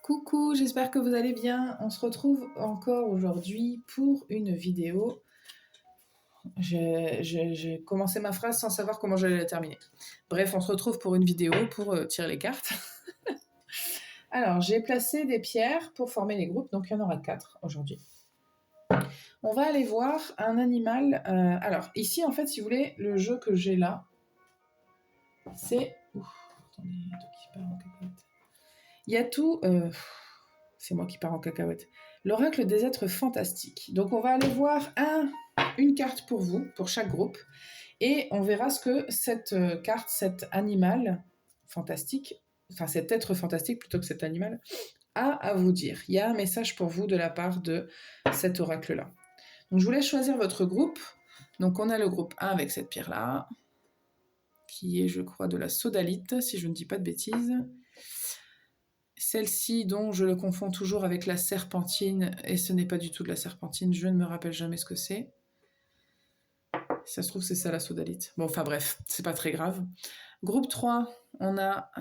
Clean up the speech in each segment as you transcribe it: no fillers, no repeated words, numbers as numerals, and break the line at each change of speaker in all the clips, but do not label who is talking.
Coucou, j'espère que vous allez bien. On se retrouve encore aujourd'hui pour une vidéo. J'ai commencé ma phrase sans savoir comment j'allais la terminer. Bref, on se retrouve pour une vidéo pour tirer les cartes. Alors, j'ai placé des pierres pour former les groupes, donc il y en aura 4 aujourd'hui. On va aller voir un animal. Alors, ici, en fait, si vous voulez, le jeu que j'ai là, c'est... Attendez, il y a tout qui part en cacahuète. Il y a tout... C'est moi qui pars en cacahuète. L'oracle des êtres fantastiques. Donc, on va aller voir une carte pour vous, pour chaque groupe, et on verra ce que cette carte, cet animal fantastique, enfin cet être fantastique plutôt que cet animal, a à vous dire. Il y a un message pour vous de la part de cet oracle-là. Donc, je vous laisse choisir votre groupe. Donc, on a le groupe 1 avec cette pierre-là, qui est, je crois, de la sodalite, si je ne dis pas de bêtises. Celle-ci, dont je le confonds toujours avec la serpentine, et ce n'est pas du tout de la serpentine, je ne me rappelle jamais ce que c'est. Si ça se trouve, c'est ça la sodalite. Bon, enfin bref, c'est pas très grave. Groupe 3, on a...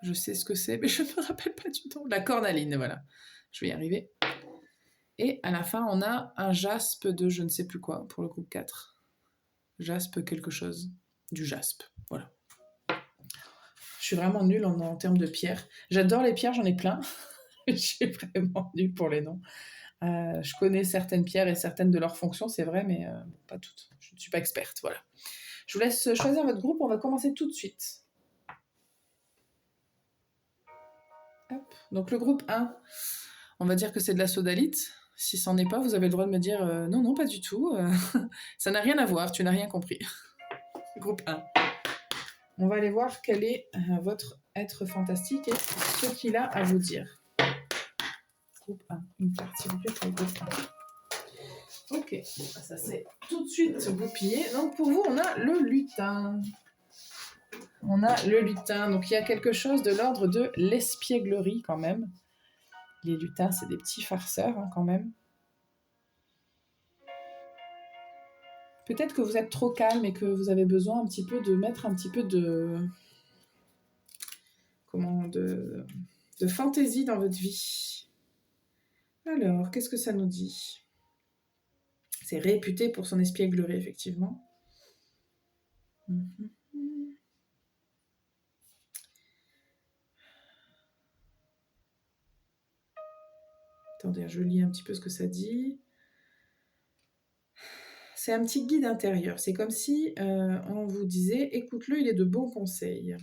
Je sais ce que c'est, mais je ne me rappelle pas du tout. La cornaline, voilà. Je vais y arriver. Et à la fin, on a un jaspe de je ne sais plus quoi pour le groupe 4. Jaspe quelque chose. Du jaspe, voilà. Je suis vraiment nulle en termes de pierres. J'adore les pierres, j'en ai plein. Je suis vraiment nulle pour les noms. Je connais certaines pierres et certaines de leurs fonctions, c'est vrai, mais pas toutes. Je ne suis pas experte, voilà. Je vous laisse choisir votre groupe, on va commencer tout de suite. Hop. Donc le groupe 1, on va dire que c'est de la sodalite. Si c'en est pas, vous avez le droit de me dire non, non, pas du tout. Ça n'a rien à voir, tu n'as rien compris. Groupe 1. On va aller voir quel est votre être fantastique et ce qu'il a à vous dire. Groupe 1, une carte s'il vous plaît pour le groupe 1. Ok, ça c'est tout de suite goupillé. Donc pour vous, on a le lutin. On a le lutin, donc il y a quelque chose de l'ordre de l'espièglerie quand même. Les lutins, c'est des petits farceurs hein, quand même. Peut-être que vous êtes trop calme et que vous avez besoin un petit peu de mettre un petit peu de... de fantaisie dans votre vie. Alors, qu'est-ce que ça nous dit ? C'est réputé pour son espièglerie, effectivement. Attendez, je lis un petit peu ce que ça dit. C'est un petit guide intérieur. C'est comme si on vous disait « Écoute-le, il est de bons conseils ».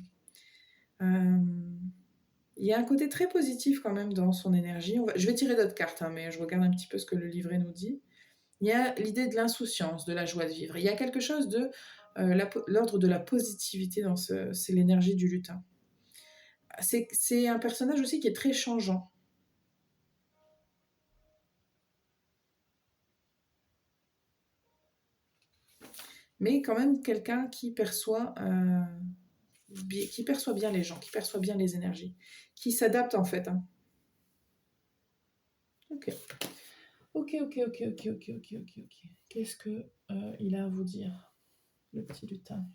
Il y a un côté très positif quand même dans son énergie. Je vais tirer d'autres cartes, hein, mais je regarde un petit peu ce que le livret nous dit. Il y a l'idée de l'insouciance, de la joie de vivre. Il y a quelque chose de l'ordre de la positivité dans c'est l'énergie du lutin. C'est un personnage aussi qui est très changeant. Mais quand même quelqu'un qui perçoit bien les gens, qui perçoit bien les énergies, qui s'adapte en fait. Hein. Ok. Qu'est-ce que il a à vous dire, le petit lutin ?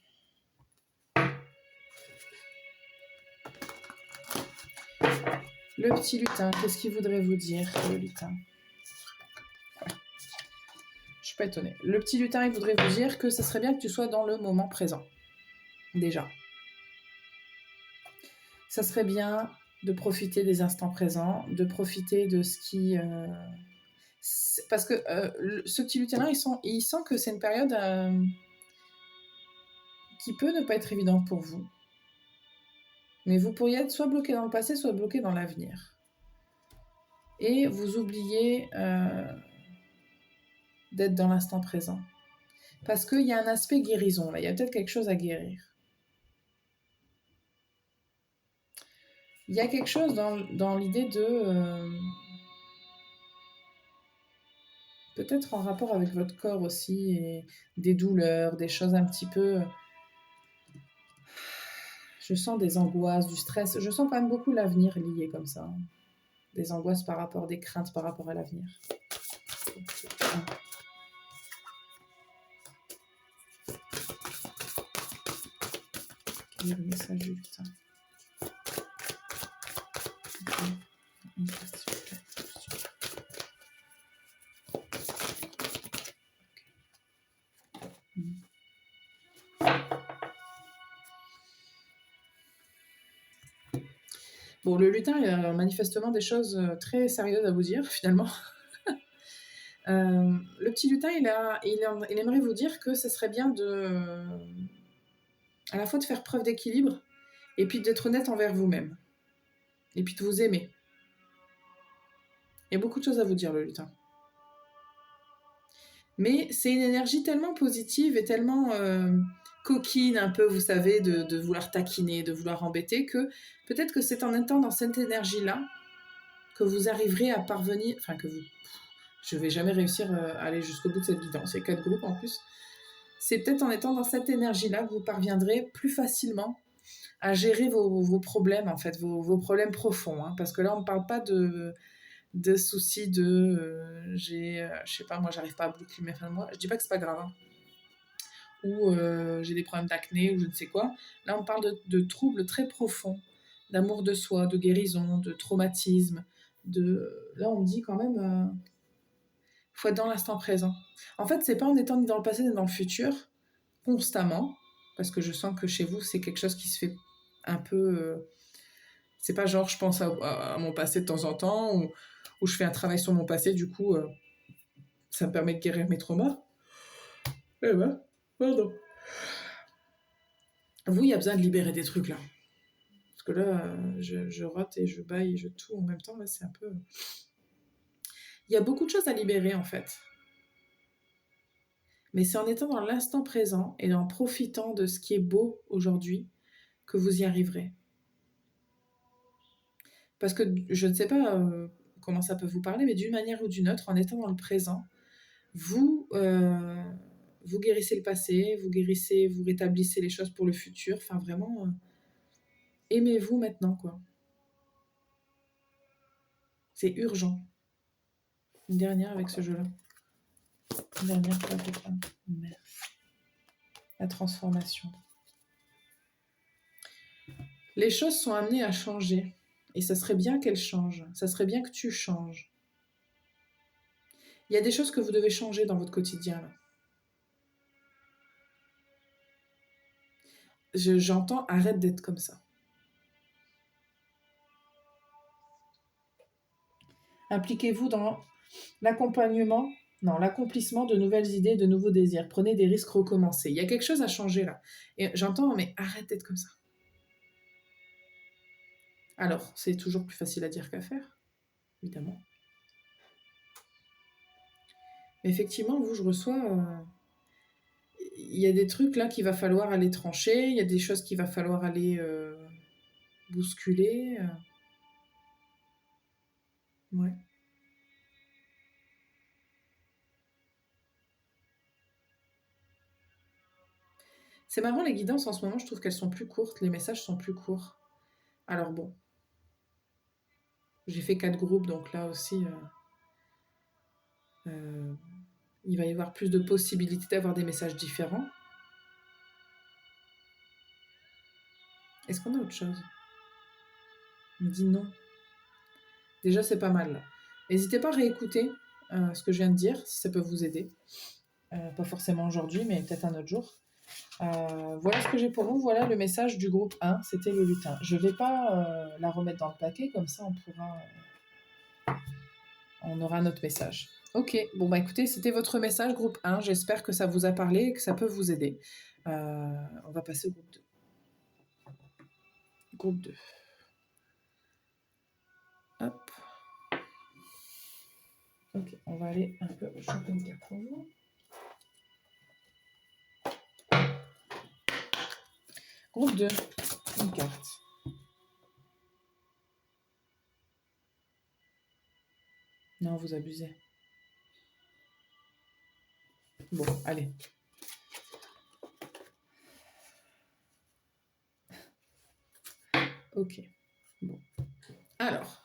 Le petit lutin, qu'est-ce qu'il voudrait vous dire, le lutin ? Je suis pas étonnée. Le petit lutin, il voudrait vous dire que ça serait bien que tu sois dans le moment présent. Déjà. Ça serait bien de profiter des instants présents, de profiter de ce qui... Parce que ce petit lutin-là, il sent que c'est une période qui peut ne pas être évidente pour vous. Mais vous pourriez être soit bloqué dans le passé, soit bloqué dans l'avenir. Et vous oubliez d'être dans l'instant présent. Parce qu'il y a un aspect guérison, là. Il y a peut-être quelque chose à guérir. Il y a quelque chose dans l'idée de... peut-être en rapport avec votre corps aussi, et des douleurs, des choses un petit peu... Je sens des angoisses, du stress. Je sens quand même beaucoup l'avenir lié comme ça. Des angoisses par rapport, des craintes par rapport à l'avenir. Quel est le message du lutin ? Une carte, s'il vous plaît. Bon, le lutin, il a manifestement des choses très sérieuses à vous dire, finalement. Le petit lutin, il aimerait vous dire que ce serait bien à la fois de faire preuve d'équilibre et puis d'être honnête envers vous-même. Et puis de vous aimer. Il y a beaucoup de choses à vous dire, le lutin. Mais c'est une énergie tellement positive et tellement coquine, un peu, vous savez, de vouloir taquiner, de vouloir embêter, que peut-être que c'est en étant dans cette énergie-là que vous arriverez à parvenir, enfin que vous... Je vais jamais réussir à aller jusqu'au bout de cette guidance, il y a 4 groupes en plus. C'est peut-être en étant dans cette énergie-là que vous parviendrez plus facilement à gérer vos problèmes, en fait, vos problèmes profonds. Hein, parce que là, on ne parle pas de soucis je sais pas, moi, j'arrive pas à boucler mes fins de mois. Je dis pas que c'est pas grave. Hein. Ou j'ai des problèmes d'acné ou je ne sais quoi. Là, on parle de troubles très profonds, d'amour de soi, de guérison, de traumatisme. Là, on me dit quand même, faut être dans l'instant présent. En fait, c'est pas en étant ni dans le passé ni dans le futur, constamment, parce que je sens que chez vous, c'est quelque chose qui se fait un peu... c'est pas genre, je pense à mon passé de temps en temps, ou je fais un travail sur mon passé, du coup, ça me permet de guérir mes traumas. Eh ben, pardon. Vous, il y a besoin de libérer des trucs, là. Parce que là, je rote et je baille et je tout en même temps, là, c'est un peu... Il y a beaucoup de choses à libérer, en fait. Mais c'est en étant dans l'instant présent et en profitant de ce qui est beau aujourd'hui que vous y arriverez. Parce que je ne sais pas comment ça peut vous parler, mais d'une manière ou d'une autre, en étant dans le présent, vous guérissez le passé, vous rétablissez les choses pour le futur. Enfin, vraiment, aimez-vous maintenant, quoi. C'est urgent. Une dernière avec ce jeu-là. Une dernière fois, Merci. La transformation. Les choses sont amenées à changer. Et ça serait bien qu'elles changent. Ça serait bien que tu changes. Il y a des choses que vous devez changer dans votre quotidien, là. J'entends, arrête d'être comme ça. Impliquez-vous dans l'accompagnement, non, l'accomplissement de nouvelles idées, de nouveaux désirs. Prenez des risques, recommencez. Il y a quelque chose à changer là. Et j'entends, mais arrête d'être comme ça. Alors, c'est toujours plus facile à dire qu'à faire, évidemment. Mais effectivement, vous, je reçois... il y a des trucs là qu'il va falloir aller trancher, il y a des choses qu'il va falloir aller bousculer. Ouais. C'est marrant, les guidances en ce moment, je trouve qu'elles sont plus courtes, les messages sont plus courts. Alors bon, j'ai fait 4 groupes, donc là aussi, il va y avoir plus de possibilités d'avoir des messages différents. Est-ce qu'on a autre chose? On me dit non. Déjà, c'est pas mal. N'hésitez pas à réécouter ce que je viens de dire, si ça peut vous aider. Pas forcément aujourd'hui, mais peut-être un autre jour. Voilà ce que j'ai pour vous. Voilà le message du groupe 1, c'était le lutin. Je ne vais pas la remettre dans le paquet, comme ça on aura notre message. Ok, bon bah écoutez, c'était votre message groupe 1. J'espère que ça vous a parlé et que ça peut vous aider. On va passer au groupe 2. Groupe 2. Hop. Ok, on va aller un peu choper une carte pour vous. Groupe 2, une carte. Non, vous abusez. Bon, allez. Ok. Bon. Alors,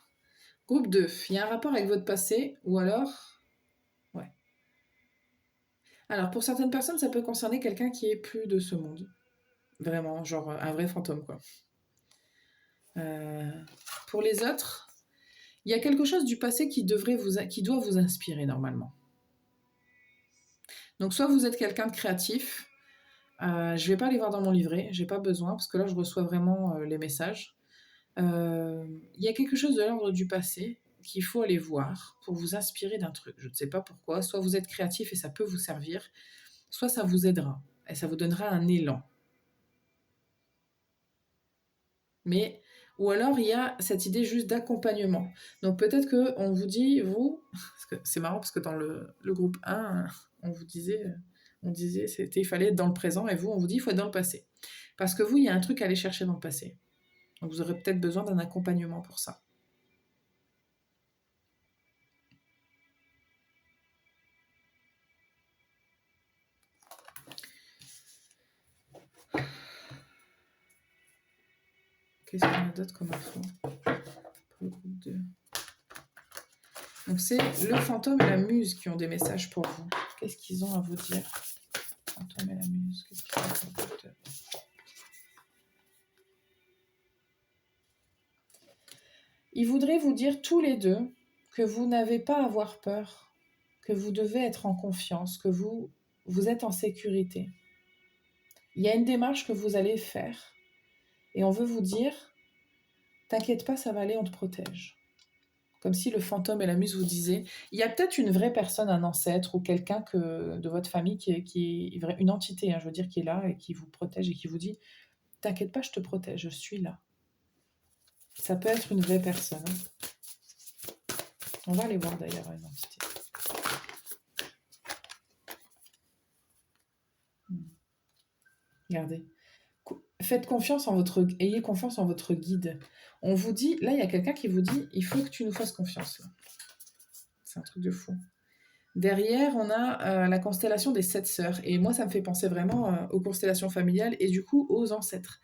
groupe 2, il y a un rapport avec votre passé ou alors... Ouais. Alors, pour certaines personnes, ça peut concerner quelqu'un qui est plus de ce monde. Vraiment, genre un vrai fantôme, quoi. Pour les autres, Il y a quelque chose du passé qui doit vous inspirer normalement. Donc soit vous êtes quelqu'un de créatif, je ne vais pas aller voir dans mon livret, j'ai pas besoin, parce que là je reçois vraiment les messages. Il y a quelque chose de l'ordre du passé qu'il faut aller voir pour vous inspirer d'un truc. Je ne sais pas pourquoi. Soit vous êtes créatif et ça peut vous servir, soit ça vous aidera et ça vous donnera un élan. Mais, ou alors il y a cette idée juste d'accompagnement. Donc peut-être qu'on vous dit, vous, parce que c'est marrant parce que dans le groupe 1, on disait, il fallait être dans le présent, et vous, on vous dit, il faut être dans le passé. Parce que vous, il y a un truc à aller chercher dans le passé. Donc vous aurez peut-être besoin d'un accompagnement pour ça. Qu'est-ce qu'on a d'autre comme info pour le groupe 2? Donc c'est le fantôme et la muse qui ont des messages pour vous. Qu'est-ce qu'ils ont à vous dire? Le fantôme et la muse, qu'est-ce qu'ils ont pour le groupe 2? Ils voudraient vous dire tous les deux que vous n'avez pas à avoir peur, que vous devez être en confiance, que vous êtes en sécurité. Il y a une démarche que vous allez faire et on veut vous dire, t'inquiète pas, ça va aller, on te protège. Comme si le fantôme et la muse vous disaient, il y a peut-être une vraie personne, un ancêtre ou quelqu'un de votre famille qui est une entité, je veux dire, qui est là et qui vous protège et qui vous dit, t'inquiète pas, je te protège, je suis là. Ça peut être une vraie personne. On va aller voir d'ailleurs une entité. Regardez. Faites confiance ayez confiance en votre guide. On vous dit, là il y a quelqu'un qui vous dit, il faut que tu nous fasses confiance. Là. C'est un truc de fou. Derrière, on a la constellation des 7 sœurs. Et moi, ça me fait penser vraiment aux constellations familiales et du coup aux ancêtres.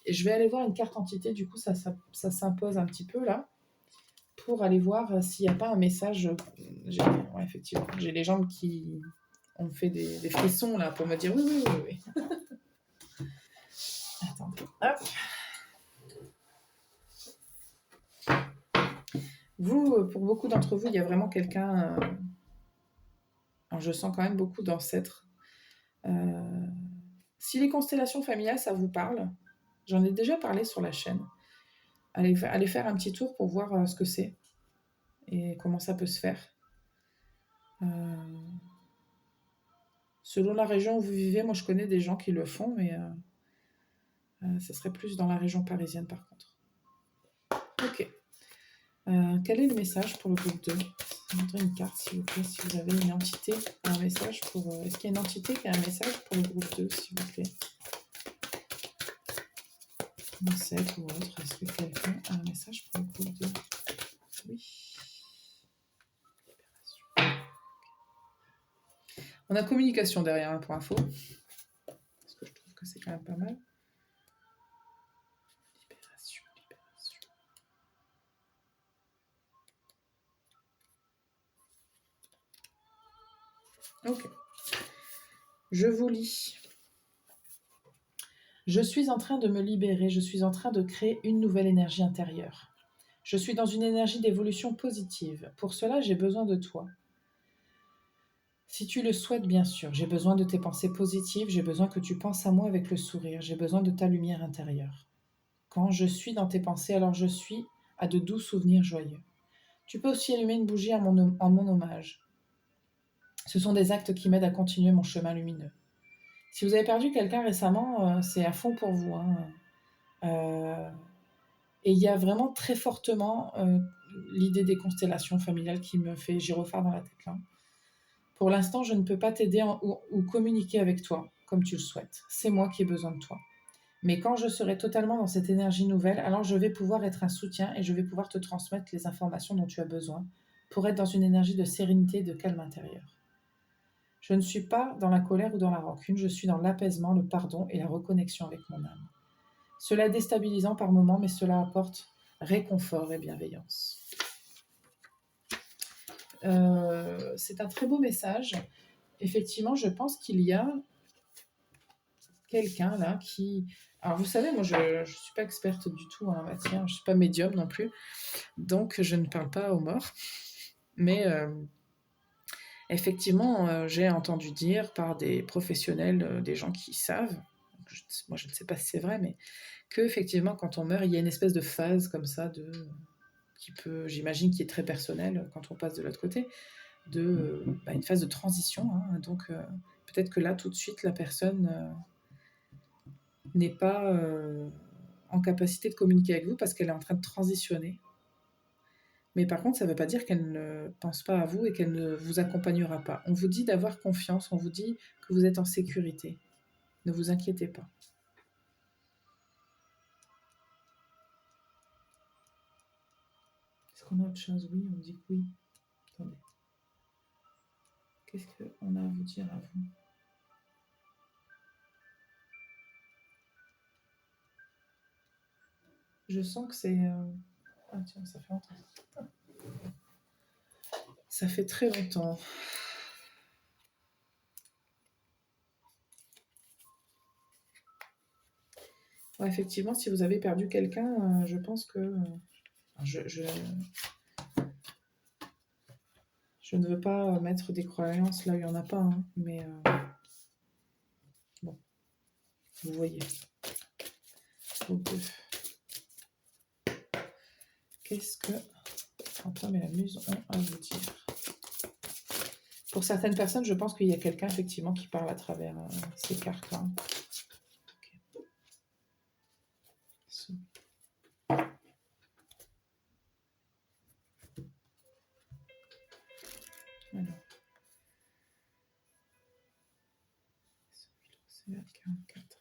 Et je vais aller voir une carte entité, du coup ça s'impose un petit peu là, pour aller voir s'il n'y a pas un message. Ouais, effectivement, j'ai les jambes qui ont fait des frissons là pour me dire oui. Attendez, hop. Vous, pour beaucoup d'entre vous, il y a vraiment quelqu'un... je sens quand même beaucoup d'ancêtres. Si les constellations familiales, ça vous parle, j'en ai déjà parlé sur la chaîne. Allez faire un petit tour pour voir ce que c'est et comment ça peut se faire. Selon la région où vous vivez, moi je connais des gens qui le font, mais ce serait plus dans la région parisienne par contre. Ok. Quel est le message pour le groupe 2? Montrez une carte s'il vous plaît, si vous avez une entité, un message pour... Est-ce qu'il y a une entité qui a un message pour le groupe 2, s'il vous plaît? Ancêtre ou autre, est-ce que quelqu'un a un message pour le groupe 2? Oui. On a communication derrière, pour info. Parce que je trouve que c'est quand même pas mal. Libération. Ok. Je vous lis. Je suis en train de me libérer, je suis en train de créer une nouvelle énergie intérieure. Je suis dans une énergie d'évolution positive. Pour cela, j'ai besoin de toi. Si tu le souhaites, bien sûr, j'ai besoin de tes pensées positives, j'ai besoin que tu penses à moi avec le sourire, j'ai besoin de ta lumière intérieure. Quand je suis dans tes pensées, alors je suis à de doux souvenirs joyeux. Tu peux aussi allumer une bougie en mon hommage. Ce sont des actes qui m'aident à continuer mon chemin lumineux. Si vous avez perdu quelqu'un récemment, c'est à fond pour vous. Et il y a vraiment très fortement l'idée des constellations familiales qui me fait gyrophare dans la tête là. Pour l'instant, je ne peux pas t'aider ou communiquer avec toi comme tu le souhaites. C'est moi qui ai besoin de toi. Mais quand je serai totalement dans cette énergie nouvelle, alors je vais pouvoir être un soutien et je vais pouvoir te transmettre les informations dont tu as besoin pour être dans une énergie de sérénité et de calme intérieur. Je ne suis pas dans la colère ou dans la rancune, je suis dans l'apaisement, le pardon et la reconnexion avec mon âme. Cela est déstabilisant par moments, mais cela apporte réconfort et bienveillance. C'est un très beau message. Effectivement, je pense qu'il y a quelqu'un là qui... Alors vous savez, moi je ne suis pas experte du tout en la matière, je ne suis pas médium non plus, donc je ne parle pas aux morts. Mais effectivement, j'ai entendu dire par des professionnels, des gens qui savent, moi je ne sais pas si c'est vrai, mais que effectivement quand on meurt, il y a une espèce de phase comme ça qui peut, j'imagine, qui est très personnelle quand on passe de l'autre côté, une phase de transition. Hein, donc peut-être que là tout de suite la personne n'est pas en capacité de communiquer avec vous parce qu'elle est en train de transitionner. Mais par contre, ça ne veut pas dire qu'elle ne pense pas à vous et qu'elle ne vous accompagnera pas. On vous dit d'avoir confiance, on vous dit que vous êtes en sécurité. Ne vous inquiétez pas. Est-ce qu'on a autre chose? Oui, on dit que oui. Attendez. Qu'est-ce qu'on a à vous dire à vous? Je sens que c'est... Ah tiens, ça fait longtemps. Ça fait très longtemps. Ouais, effectivement, si vous avez perdu quelqu'un, je pense que... Je ne veux pas mettre des croyances là où il n'y en a pas, hein, mais bon, vous voyez. Qu'est-ce que Antoine et la Muse ont à vous dire? Pour certaines personnes, je pense qu'il y a quelqu'un effectivement qui parle à travers ces cartes-là. Okay. So. Alors. C'est vers 44.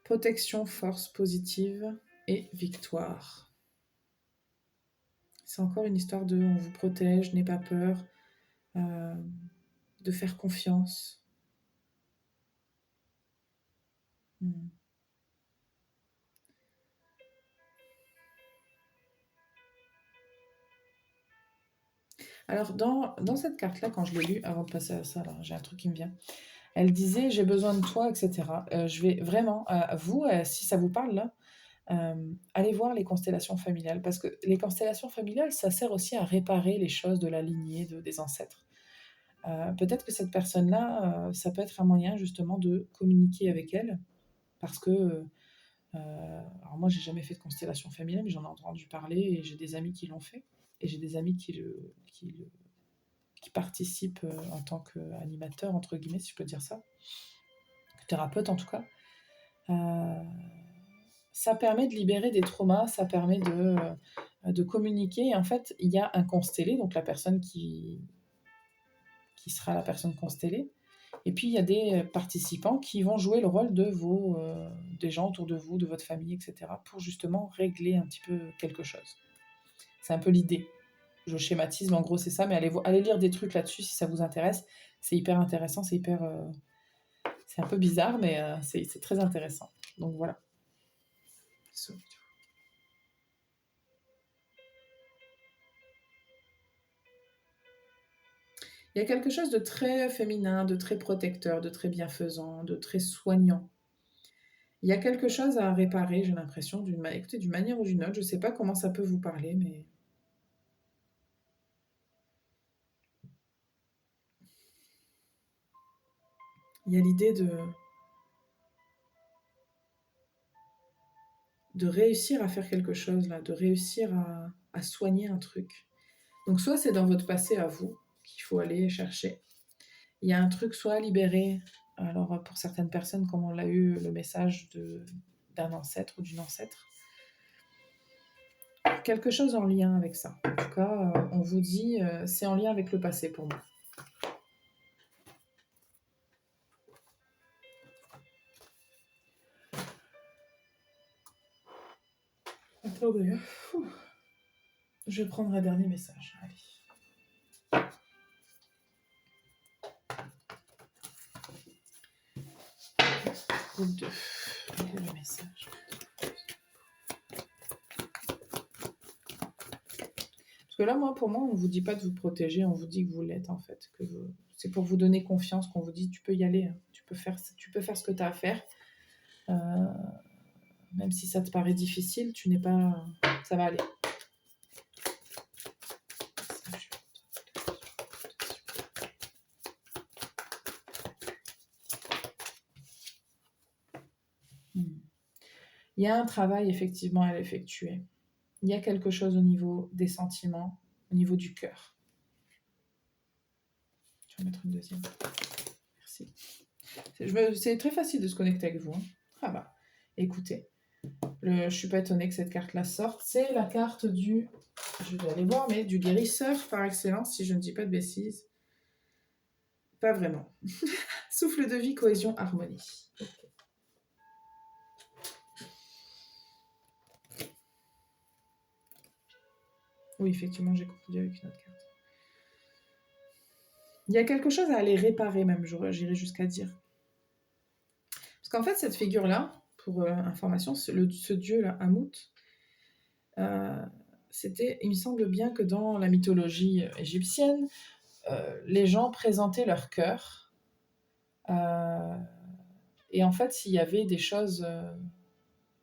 Protection, force positive et victoire. C'est encore une histoire de on vous protège, n'aie pas peur, de faire confiance. Alors, dans cette carte-là, quand je l'ai lue, avant de passer à ça, là, j'ai un truc qui me vient. Elle disait, j'ai besoin de toi, etc. Je vais vraiment, vous, si ça vous parle, là, allez voir les constellations familiales. Parce que les constellations familiales, ça sert aussi à réparer les choses de la lignée des ancêtres. Peut-être que cette personne-là, ça peut être un moyen, justement, de communiquer avec elle. Parce que... alors moi, j'ai jamais fait de constellation familiale, mais j'en ai entendu parler et j'ai des amis qui l'ont fait. Et j'ai des amis qui participent en tant qu'animateur, entre guillemets, si je peux dire ça, thérapeute en tout cas. Ça permet de libérer des traumas, ça permet de communiquer. Et en fait, il y a un constellé, donc la personne qui sera la personne constellée. Et puis, il y a des participants qui vont jouer le rôle des gens autour de vous, de votre famille, etc., pour justement régler un petit peu quelque chose. C'est un peu l'idée. Je schématise, mais en gros, c'est ça. Mais allez lire des trucs là-dessus si ça vous intéresse. C'est hyper intéressant, c'est un peu bizarre, mais c'est très intéressant. Donc voilà. Il y a quelque chose de très féminin, de très protecteur, de très bienfaisant, de très soignant. Il y a quelque chose à réparer, j'ai l'impression, écoutez, d'une manière ou d'une autre. Je ne sais pas comment ça peut vous parler, mais... Il y a l'idée de réussir à faire quelque chose, là, de réussir à soigner un truc. Donc soit c'est dans votre passé à vous qu'il faut aller chercher. Il y a un truc soit à libérer, alors pour certaines personnes, comme on l'a eu le message d'un ancêtre ou d'une ancêtre, quelque chose en lien avec ça. En tout cas, on vous dit, c'est en lien avec le passé pour moi. Attendez, je vais prendre un dernier message. Allez. Groupe 2. Le message. que là, pour moi, on ne vous dit pas de vous protéger, on vous dit que vous l'êtes, en fait. C'est pour vous donner confiance qu'on vous dit, tu peux y aller, hein. Tu peux faire ce que tu as à faire. Même si ça te paraît difficile, ça va aller. Il y a un travail effectivement à effectuer. Il y a quelque chose au niveau des sentiments, au niveau du cœur. Je vais mettre une deuxième. Merci. C'est très facile de se connecter avec vous, hein. Ah bah, écoutez, je suis pas étonnée que cette carte-là sorte. C'est la carte je vais aller voir, mais du guérisseur par excellence, si je ne dis pas de bêtises. Pas vraiment. Souffle de vie, cohésion, harmonie. Okay. Oui, effectivement, j'ai confondu avec une autre carte. Il y a quelque chose à aller réparer même, j'irais jusqu'à dire. Parce qu'en fait, cette figure-là, pour information, ce dieu-là, Amout, il me semble bien que dans la mythologie égyptienne, les gens présentaient leur cœur. Et en fait, s'il y avait des choses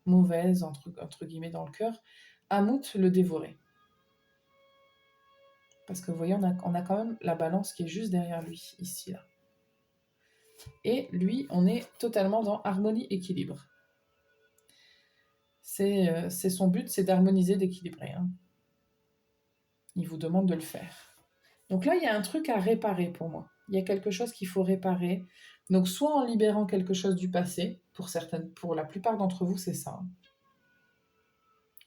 mauvaises, entre guillemets, dans le cœur, Amout le dévorait. Parce que vous voyez, on a quand même la balance qui est juste derrière lui, ici, là. Et lui, on est totalement dans harmonie, équilibre. C'est son but, c'est d'harmoniser, d'équilibrer, hein. Il vous demande de le faire. Donc là, il y a un truc à réparer pour moi. Il y a quelque chose qu'il faut réparer. Donc soit en libérant quelque chose du passé, pour la plupart d'entre vous, c'est ça.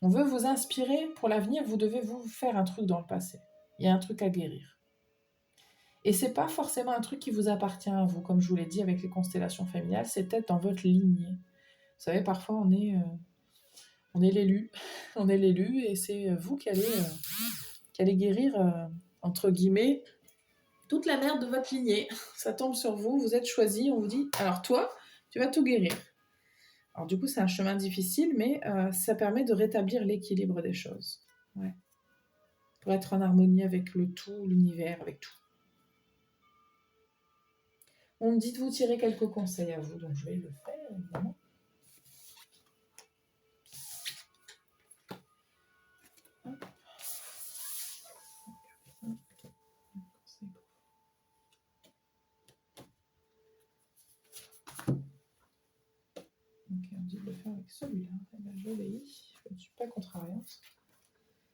On veut vous inspirer pour l'avenir, vous devez vous faire un truc dans le passé. Il y a un truc à guérir. Et c'est pas forcément un truc qui vous appartient à vous, comme je vous l'ai dit avec les constellations familiales, c'est peut-être dans votre lignée. Vous savez, parfois on est l'élu, on est l'élu, et c'est vous qui allez guérir, entre guillemets, toute la merde de votre lignée. Ça tombe sur vous, vous êtes choisi, on vous dit, alors toi, tu vas tout guérir. Alors du coup, c'est un chemin difficile, mais ça permet de rétablir l'équilibre des choses. Ouais. Pour être en harmonie avec le tout, l'univers, avec tout. On me dit de vous tirer quelques conseils à vous, donc je vais le faire, évidemment. Ok, on me dit de le faire avec celui-là. Eh ben, j'obéis, je ne suis pas contrariante.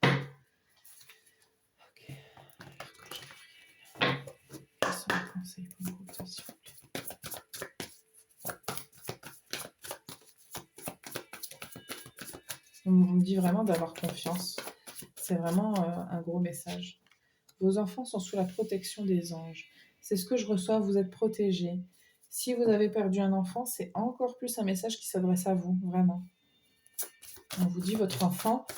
Ok. Quels sont les conseils pour le groupe, s'il vous plaît? On me dit vraiment d'avoir confiance. C'est vraiment un gros message. Vos enfants sont sous la protection des anges. C'est ce que je reçois, vous êtes protégés. Si vous avez perdu un enfant, c'est encore plus un message qui s'adresse à vous, vraiment. On vous dit, votre enfant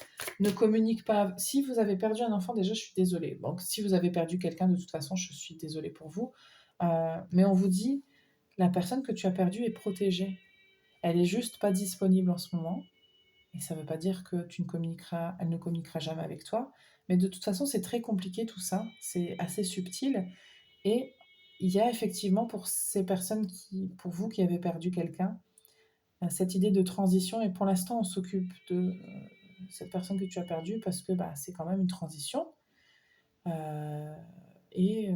ne communique pas. Si vous avez perdu un enfant, déjà, je suis désolée. Donc, si vous avez perdu quelqu'un, de toute façon, je suis désolée pour vous. Mais on vous dit, la personne que tu as perdue est protégée. Elle est juste pas disponible en ce moment. Et ça ne veut pas dire que elle ne communiquera jamais avec toi. Mais de toute façon, c'est très compliqué tout ça. C'est assez subtil. Et il y a effectivement pour ces personnes pour vous qui avez perdu quelqu'un, cette idée de transition. Et pour l'instant, on s'occupe de cette personne que tu as perdue parce que c'est quand même une transition. Et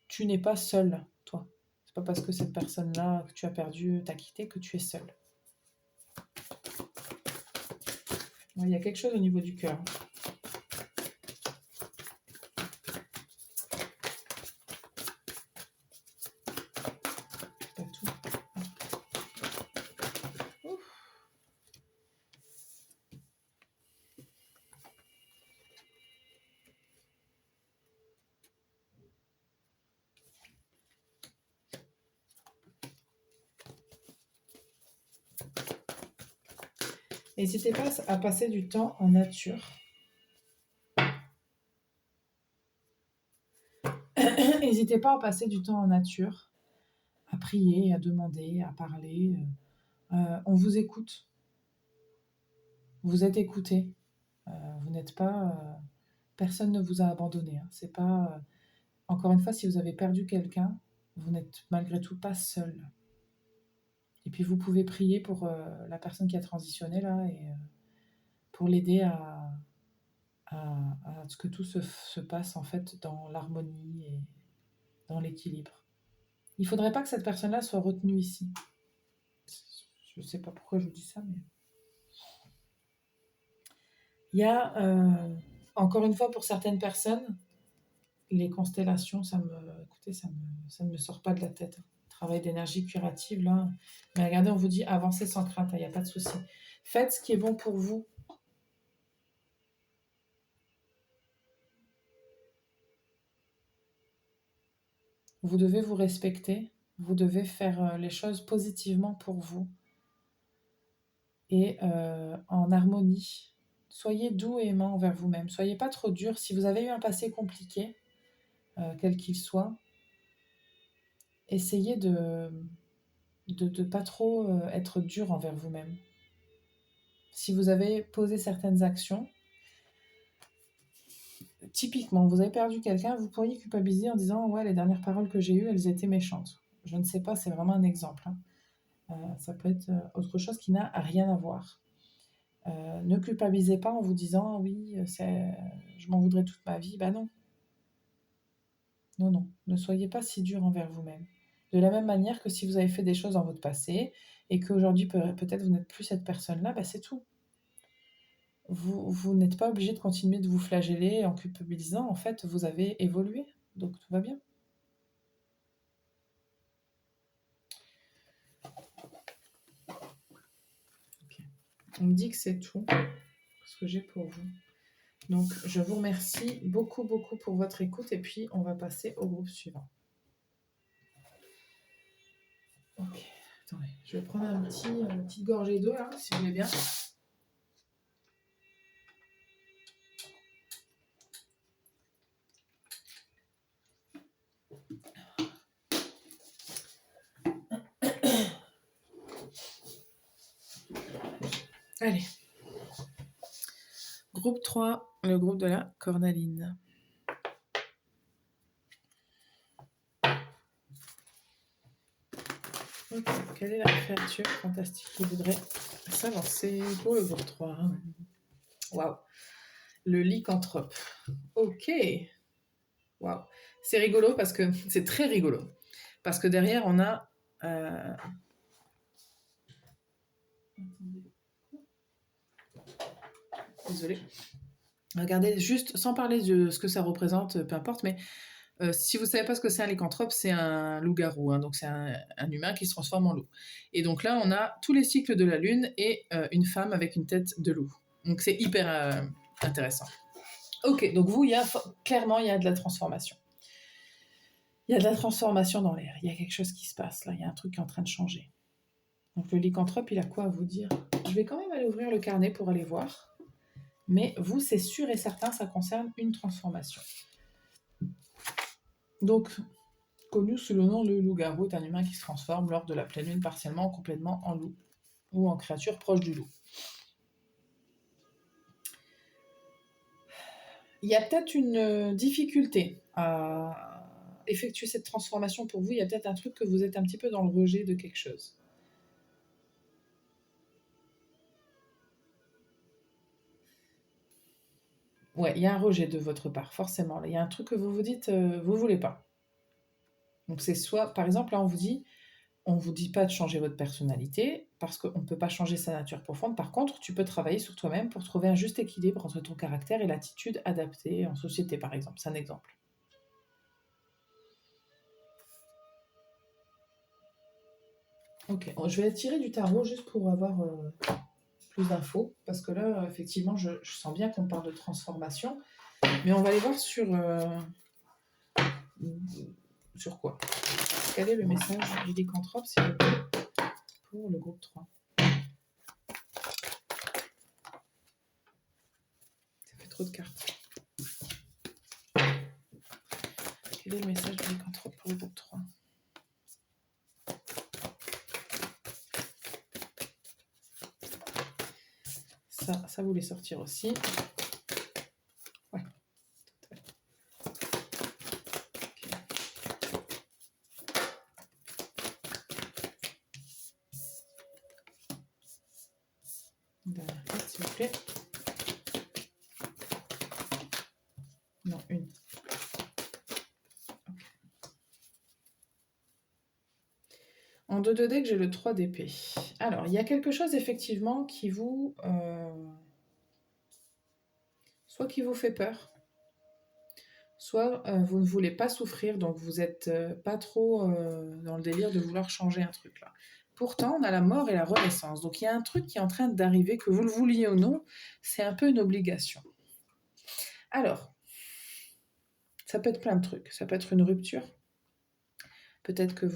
tu n'es pas seul, toi. C'est pas parce que cette personne-là que tu as perdue t'a quitté que tu es seul. Il y a quelque chose au niveau du cœur. Pas tout. Ouf. N'hésitez pas à passer du temps en nature. N'hésitez pas à passer du temps en nature, à prier, à demander, à parler. On vous écoute. Vous êtes écouté. Vous n'êtes pas... personne ne vous a abandonné. Hein. C'est pas... encore une fois, si vous avez perdu quelqu'un, vous n'êtes malgré tout pas seul. Et puis vous pouvez prier pour la personne qui a transitionné là et pour l'aider à ce que tout se passe en fait dans l'harmonie et dans l'équilibre. Il ne faudrait pas que cette personne-là soit retenue ici. Je ne sais pas pourquoi je vous dis ça, mais... Il y a, encore une fois, pour certaines personnes, les constellations, écoutez, ça ne me sort pas de la tête. Travail d'énergie curative, là. Mais regardez, on vous dit avancez sans crainte, il n'y a pas de souci. Faites ce qui est bon pour vous. Vous devez vous respecter. Vous devez faire les choses positivement pour vous. Et en harmonie. Soyez doux et aimant envers vous-même. Soyez pas trop dur. Si vous avez eu un passé compliqué, quel qu'il soit, essayez de pas trop être dur envers vous-même. Si vous avez posé certaines actions, typiquement, vous avez perdu quelqu'un, vous pourriez culpabiliser en disant « Ouais, les dernières paroles que j'ai eues, elles étaient méchantes. » Je ne sais pas, c'est vraiment un exemple. Hein. Ça peut être autre chose qui n'a rien à voir. Ne culpabilisez pas en vous disant « Oui, je m'en voudrais toute ma vie. » Ben non. Non, non. Ne soyez pas si dur envers vous-même. De la même manière que si vous avez fait des choses dans votre passé et qu'aujourd'hui, peut-être vous n'êtes plus cette personne-là, ben c'est tout. Vous n'êtes pas obligé de continuer de vous flageller en culpabilisant. En fait, vous avez évolué, donc tout va bien. Okay. On me dit que c'est tout ce que j'ai pour vous. Donc, je vous remercie beaucoup, beaucoup pour votre écoute et puis on va passer au groupe suivant. Ok, attendez, je vais prendre une petite gorgée d'eau là, si vous voulez bien. Allez. Groupe 3, le groupe de la cornaline. Ok, quelle est la créature fantastique qui voudrait s'avancer pour le groupe 3? Waouh. Le lycanthrope. Ok. Waouh. C'est rigolo parce que c'est très rigolo. Parce que derrière, on a. Désolée. Regardez, juste sans parler de ce que ça représente, peu importe, mais si vous ne savez pas ce que c'est un lycanthrope, c'est un loup-garou. Hein, donc c'est un humain qui se transforme en loup. Et donc là, on a tous les cycles de la lune et une femme avec une tête de loup. Donc c'est hyper intéressant. Ok, donc vous, clairement, il y a de la transformation. Il y a de la transformation dans l'air. Il y a quelque chose qui se passe là. Il y a un truc qui est en train de changer. Donc le lycanthrope, il a quoi à vous dire? Je vais quand même aller ouvrir le carnet pour aller voir. Mais vous, c'est sûr et certain, ça concerne une transformation. Donc, connu sous le nom de loup-garou, est un humain qui se transforme lors de la pleine lune partiellement ou complètement en loup ou en créature proche du loup. Il y a peut-être une difficulté à effectuer cette transformation pour vous. Il y a peut-être un truc que vous êtes un petit peu dans le rejet de quelque chose. Ouais, il y a un rejet de votre part, forcément. Il y a un truc que vous vous dites, vous voulez pas. Donc c'est soit, par exemple, là on vous dit pas de changer votre personnalité parce qu'on ne peut pas changer sa nature profonde. Par contre, tu peux travailler sur toi-même pour trouver un juste équilibre entre ton caractère et l'attitude adaptée en société, par exemple. C'est un exemple. Ok, je vais tirer du tarot juste pour avoir plus d'infos parce que là, effectivement, je sens bien qu'on parle de transformation, mais on va aller voir sur quoi. Quel est le message du lycanthrope, s'il vous plaît, pour le groupe 3? Ça fait trop de cartes. Quel est le message du lycanthrope pour le groupe 3? Ça voulait sortir aussi. Dernière carte, s'il vous plaît. Non, une. Okay. En 2 de deck, j'ai le 3 d'épée. Alors, il y a quelque chose effectivement qui vous... soit qui vous fait peur, soit vous ne voulez pas souffrir, donc vous n'êtes pas trop dans le délire de vouloir changer un truc là. Pourtant, on a la mort et la renaissance. Donc, il y a un truc qui est en train d'arriver, que vous le vouliez ou non, c'est un peu une obligation. Alors, ça peut être plein de trucs. Ça peut être une rupture. Peut-être que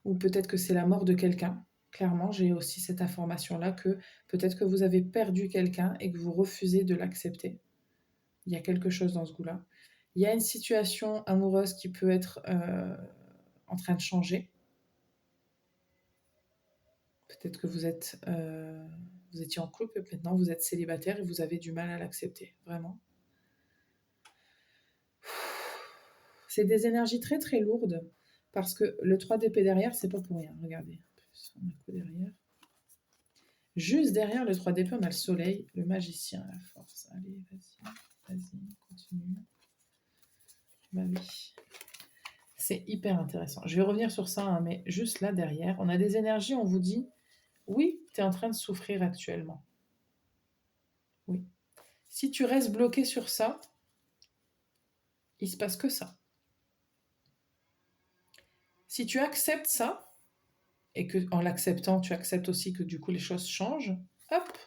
ou peut-être que c'est la mort de quelqu'un. Clairement, j'ai aussi cette information-là que peut-être que vous avez perdu quelqu'un et que vous refusez de l'accepter. Il y a quelque chose dans ce goût-là. Il y a une situation amoureuse qui peut être en train de changer. Peut-être que vous étiez en couple et maintenant vous êtes célibataire et vous avez du mal à l'accepter. Vraiment. C'est des énergies très très lourdes parce que le 3 d'épée derrière, c'est pas pour rien. Regardez. On a quoi derrière? Juste derrière le 3 d'épée, on a le soleil, le magicien, la force. Allez, vas-y, continue. Bah oui. C'est hyper intéressant. Je vais revenir sur ça, hein, mais juste là derrière, on a des énergies, on vous dit, oui, tu es en train de souffrir actuellement. Oui. Si tu restes bloqué sur ça, il se passe que ça. Si tu acceptes ça, et que en l'acceptant, tu acceptes aussi que du coup les choses changent, hop,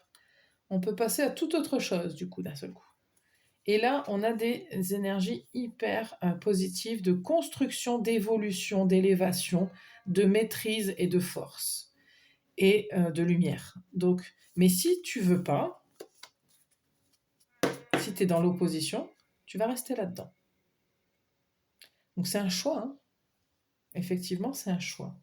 on peut passer à toute autre chose du coup d'un seul coup. Et là, on a des énergies hyper positives de construction, d'évolution, d'élévation, de maîtrise et de force et de lumière. Donc, mais si tu veux pas, si tu es dans l'opposition, tu vas rester là-dedans. Donc c'est un choix, hein. Effectivement, c'est un choix.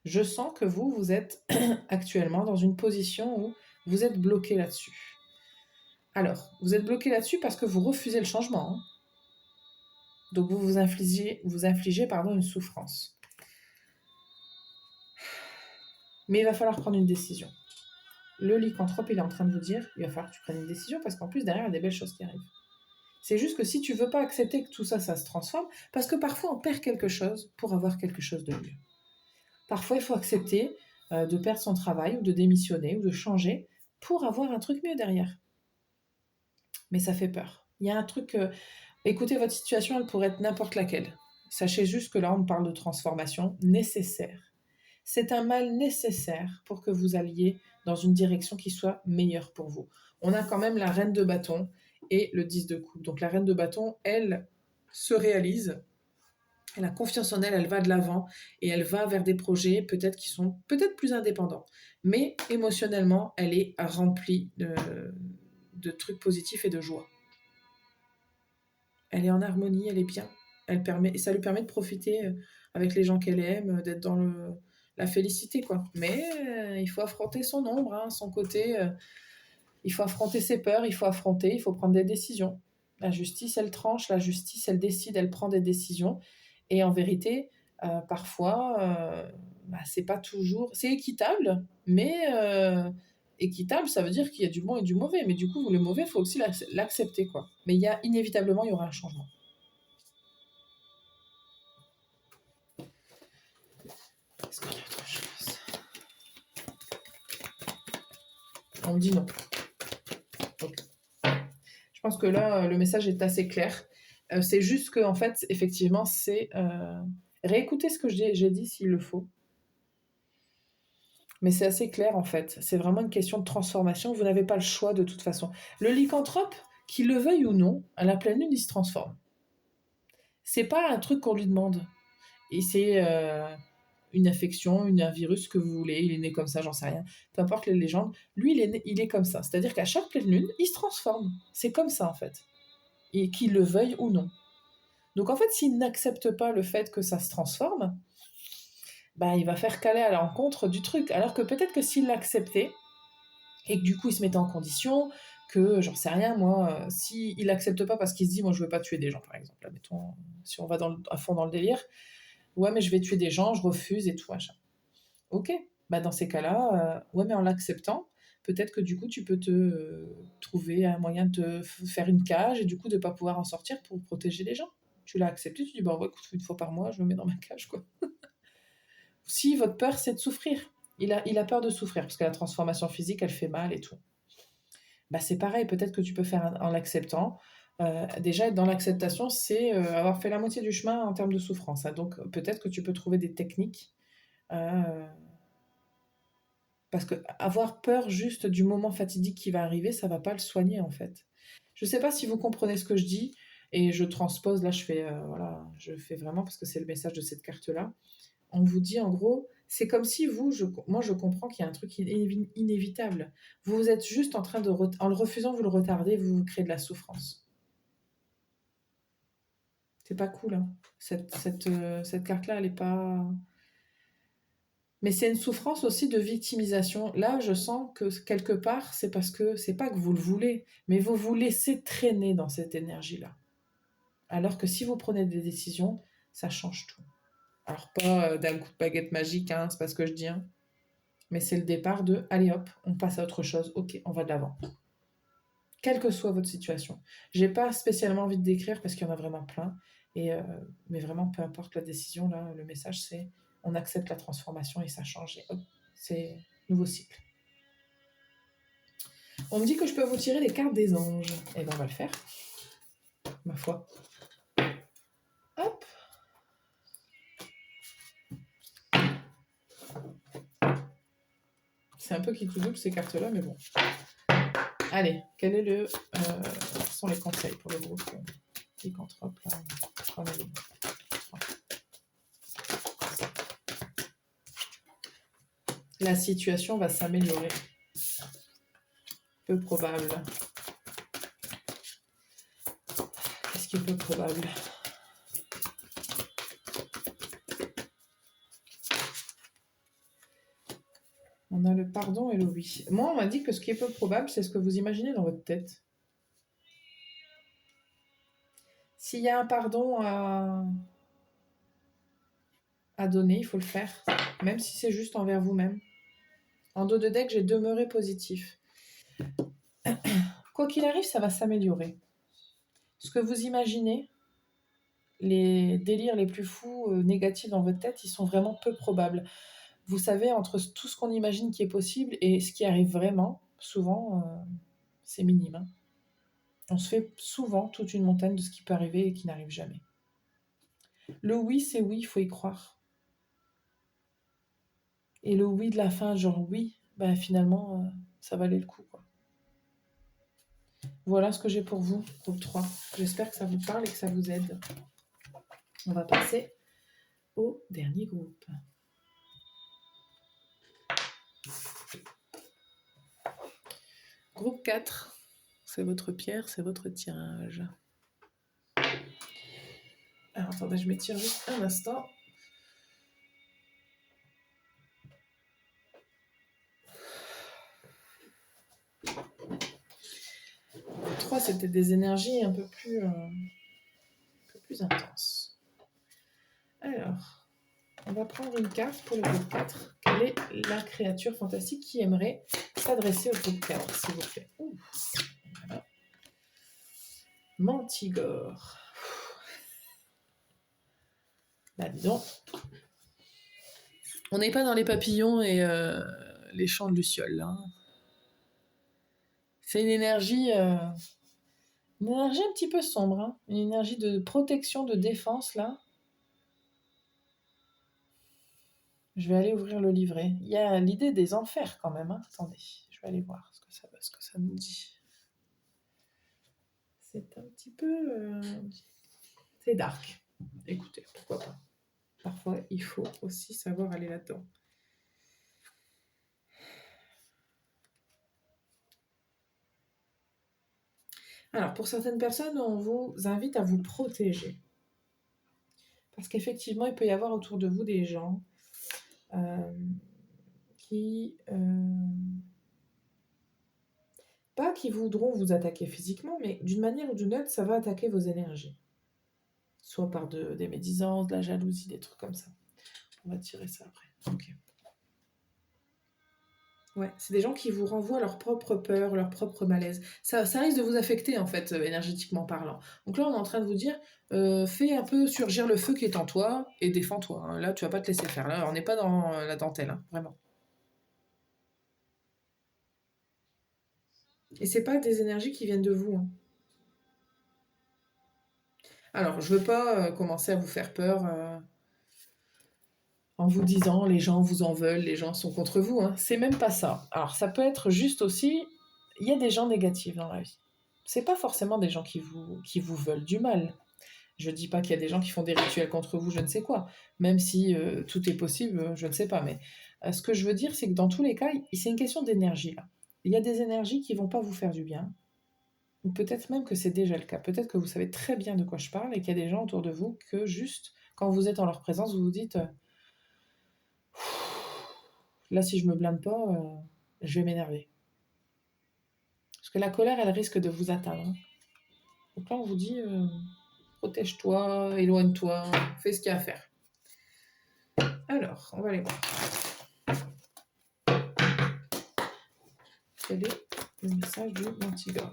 Je sens que vous êtes actuellement dans une position où vous êtes bloqué là-dessus. Alors, vous êtes bloqué là-dessus parce que vous refusez le changement, hein. Donc vous infligez une souffrance. Mais il va falloir prendre une décision. Le lycanthrope, il est en train de vous dire, il va falloir que tu prennes une décision parce qu'en plus, derrière, il y a des belles choses qui arrivent. C'est juste que si tu veux pas accepter que tout ça, ça se transforme, parce que parfois, on perd quelque chose pour avoir quelque chose de mieux. Parfois, il faut accepter de perdre son travail ou de démissionner ou de changer pour avoir un truc mieux derrière. Mais ça fait peur. Il y a un truc... écoutez, votre situation, elle pourrait être n'importe laquelle. Sachez juste que là, on parle de transformation nécessaire. C'est un mal nécessaire pour que vous alliez dans une direction qui soit meilleure pour vous. On a quand même la reine de bâton et le 10 de coupe. Donc la reine de bâton, elle se réalise, elle a confiance en elle, elle va de l'avant et elle va vers des projets peut-être qui sont peut-être plus indépendants. Mais émotionnellement, elle est remplie de trucs positifs et de joie. Elle est en harmonie, elle est bien. Ça lui permet de profiter avec les gens qu'elle aime, d'être dans la félicité, quoi. Mais il faut affronter son ombre, hein, son côté. Il faut affronter ses peurs, il faut prendre des décisions. La justice, elle tranche, la justice, elle décide, elle prend des décisions. Et en vérité, parfois, c'est pas toujours... C'est équitable, mais équitable, ça veut dire qu'il y a du bon et du mauvais. Mais du coup, le mauvais, il faut aussi l'accepter, quoi. Mais inévitablement, il y aura un changement. Est-ce qu'il y a autre chose? On me dit non. Okay. Je pense que là, le message est assez clair. C'est juste que, en fait, effectivement, c'est réécouter ce que j'ai dit s'il le faut. Mais c'est assez clair, en fait. C'est vraiment une question de transformation. Vous n'avez pas le choix de toute façon. Le lycanthrope, qu'il le veuille ou non, à la pleine lune, il se transforme. C'est pas un truc qu'on lui demande. Et c'est une infection, un virus, ce que vous voulez. Il est né comme ça, j'en sais rien. Peu importe les légendes. Lui, il est comme ça. C'est-à-dire qu'à chaque pleine lune, il se transforme. C'est comme ça, en fait. Et qu'il le veuille ou non. Donc, en fait, s'il n'accepte pas le fait que ça se transforme, il va faire caler à l'encontre du truc. Alors que peut-être que s'il l'acceptait, et que du coup il se mettait en condition, que j'en sais rien moi, s'il accepte pas parce qu'il se dit moi je veux pas tuer des gens par exemple, là, mettons, si on va à fond dans le délire, ouais mais je vais tuer des gens, je refuse et tout machin. Ok, dans ces cas-là, ouais mais en l'acceptant, peut-être que du coup, tu peux te trouver un moyen de faire une cage et du coup de ne pas pouvoir en sortir pour protéger les gens. Tu l'as accepté, tu dis, bah ouais, écoute, une fois par mois, je me mets dans ma cage, quoi. Si votre peur, c'est de souffrir, il a peur de souffrir, parce que la transformation physique, elle fait mal et tout. Bah, c'est pareil, peut-être que tu peux faire en l'acceptant. Déjà, être dans l'acceptation, c'est avoir fait la moitié du chemin en termes de souffrance, hein. Donc, peut-être que tu peux trouver des techniques. Parce que avoir peur juste du moment fatidique qui va arriver, ça va pas le soigner, en fait. Je sais pas si vous comprenez ce que je dis, et je transpose, là, voilà, je fais vraiment, parce que c'est le message de cette carte-là. On vous dit, en gros, c'est comme si moi, je comprends qu'il y a un truc inévitable. Vous êtes juste en train en le refusant, vous le retardez, vous vous créez de la souffrance. C'est pas cool, hein. Cette carte-là, elle est pas... Mais c'est une souffrance aussi de victimisation. Là, je sens que quelque part, c'est parce que c'est pas que vous le voulez, mais vous vous laissez traîner dans cette énergie-là. Alors que si vous prenez des décisions, ça change tout. Alors pas d'un coup de baguette magique, hein, c'est pas ce que je dis, hein. Mais c'est le départ de, allez hop, on passe à autre chose, ok, on va de l'avant. Quelle que soit votre situation. J'ai pas spécialement envie de décrire parce qu'il y en a vraiment plein, mais vraiment, peu importe la décision, là, le message c'est, on accepte la transformation et ça change, et hop, c'est nouveau cycle. On me dit que je peux vous tirer les cartes des anges. Eh bien, on va le faire, ma foi. Hop. C'est un peu qui tout double ces cartes-là, mais bon. Allez, quel est sont les conseils pour le groupe lycanthrope là, la situation va s'améliorer. Peu probable. Qu'est-ce qui est peu probable ? On a le pardon et le oui. Moi, on m'a dit que ce qui est peu probable, c'est ce que vous imaginez dans votre tête. S'il y a un pardon à donner, il faut le faire, même si c'est juste envers vous-même. En dos de deck, j'ai demeuré positif. Quoi qu'il arrive, ça va s'améliorer. Ce que vous imaginez, les délires les plus fous, négatifs dans votre tête, ils sont vraiment peu probables. Vous savez, entre tout ce qu'on imagine qui est possible et ce qui arrive vraiment, souvent, c'est minime, hein. On se fait souvent toute une montagne de ce qui peut arriver et qui n'arrive jamais. Le oui, c'est oui, il faut y croire. Et le oui de la fin, genre oui, ben finalement, ça valait le coup, quoi. Voilà ce que j'ai pour vous, groupe 3. J'espère que ça vous parle et que ça vous aide. On va passer au dernier groupe. Groupe 4, c'est votre pierre, c'est votre tirage. Alors attendez, je m'étire juste un instant. Le 3, c'était des énergies un peu plus intenses. Alors, on va prendre une carte pour le groupe 4. Quelle est la créature fantastique qui aimerait s'adresser au groupe 4, s'il vous plaît? Voilà. Mantigore. Là, dis donc. On n'est pas dans les papillons et les chants de lucioles, hein. C'est une énergie un petit peu sombre, hein. Une énergie de protection, de défense, là. Je vais aller ouvrir le livret. Il y a l'idée des enfers, quand même, hein. Attendez, je vais aller voir ce que ça nous dit. C'est un petit peu... c'est dark. Écoutez, pourquoi pas. Parfois, il faut aussi savoir aller là-dedans. Alors, pour certaines personnes, on vous invite à vous protéger. Parce qu'effectivement, il peut y avoir autour de vous des gens qui... pas qui voudront vous attaquer physiquement, mais d'une manière ou d'une autre, ça va attaquer vos énergies. Soit par des médisances, de la jalousie, des trucs comme ça. On va tirer ça après. Ok. Ouais, c'est des gens qui vous renvoient leur propre peur, leur propre malaise. Ça risque de vous affecter, en fait, énergétiquement parlant. Donc là, on est en train de vous dire, fais un peu surgir le feu qui est en toi et défends-toi, hein. Là, tu vas pas te laisser faire. Là, on n'est pas dans la dentelle, hein, vraiment. Et c'est pas des énergies qui viennent de vous, hein. Alors, je veux pas commencer à vous faire peur en vous disant les gens vous en veulent, les gens sont contre vous, hein. C'est même pas ça. Alors, ça peut être juste aussi, il y a des gens négatifs dans la vie. C'est pas forcément des gens qui vous veulent du mal. Je dis pas qu'il y a des gens qui font des rituels contre vous, je ne sais quoi. Même si tout est possible, je ne sais pas. Mais ce que je veux dire, c'est que dans tous les cas, c'est une question d'énergie là. Il y a des énergies qui vont pas vous faire du bien. Ou peut-être même que c'est déjà le cas. Peut-être que vous savez très bien de quoi je parle et qu'il y a des gens autour de vous que juste, quand vous êtes en leur présence, vous vous dites là, si je me blinde pas, je vais m'énerver. Parce que la colère, elle risque de vous atteindre, hein. Donc là, on vous dit protège-toi, éloigne-toi, fais ce qu'il y a à faire. Alors, on va aller voir. Quel est le message du Mantigore?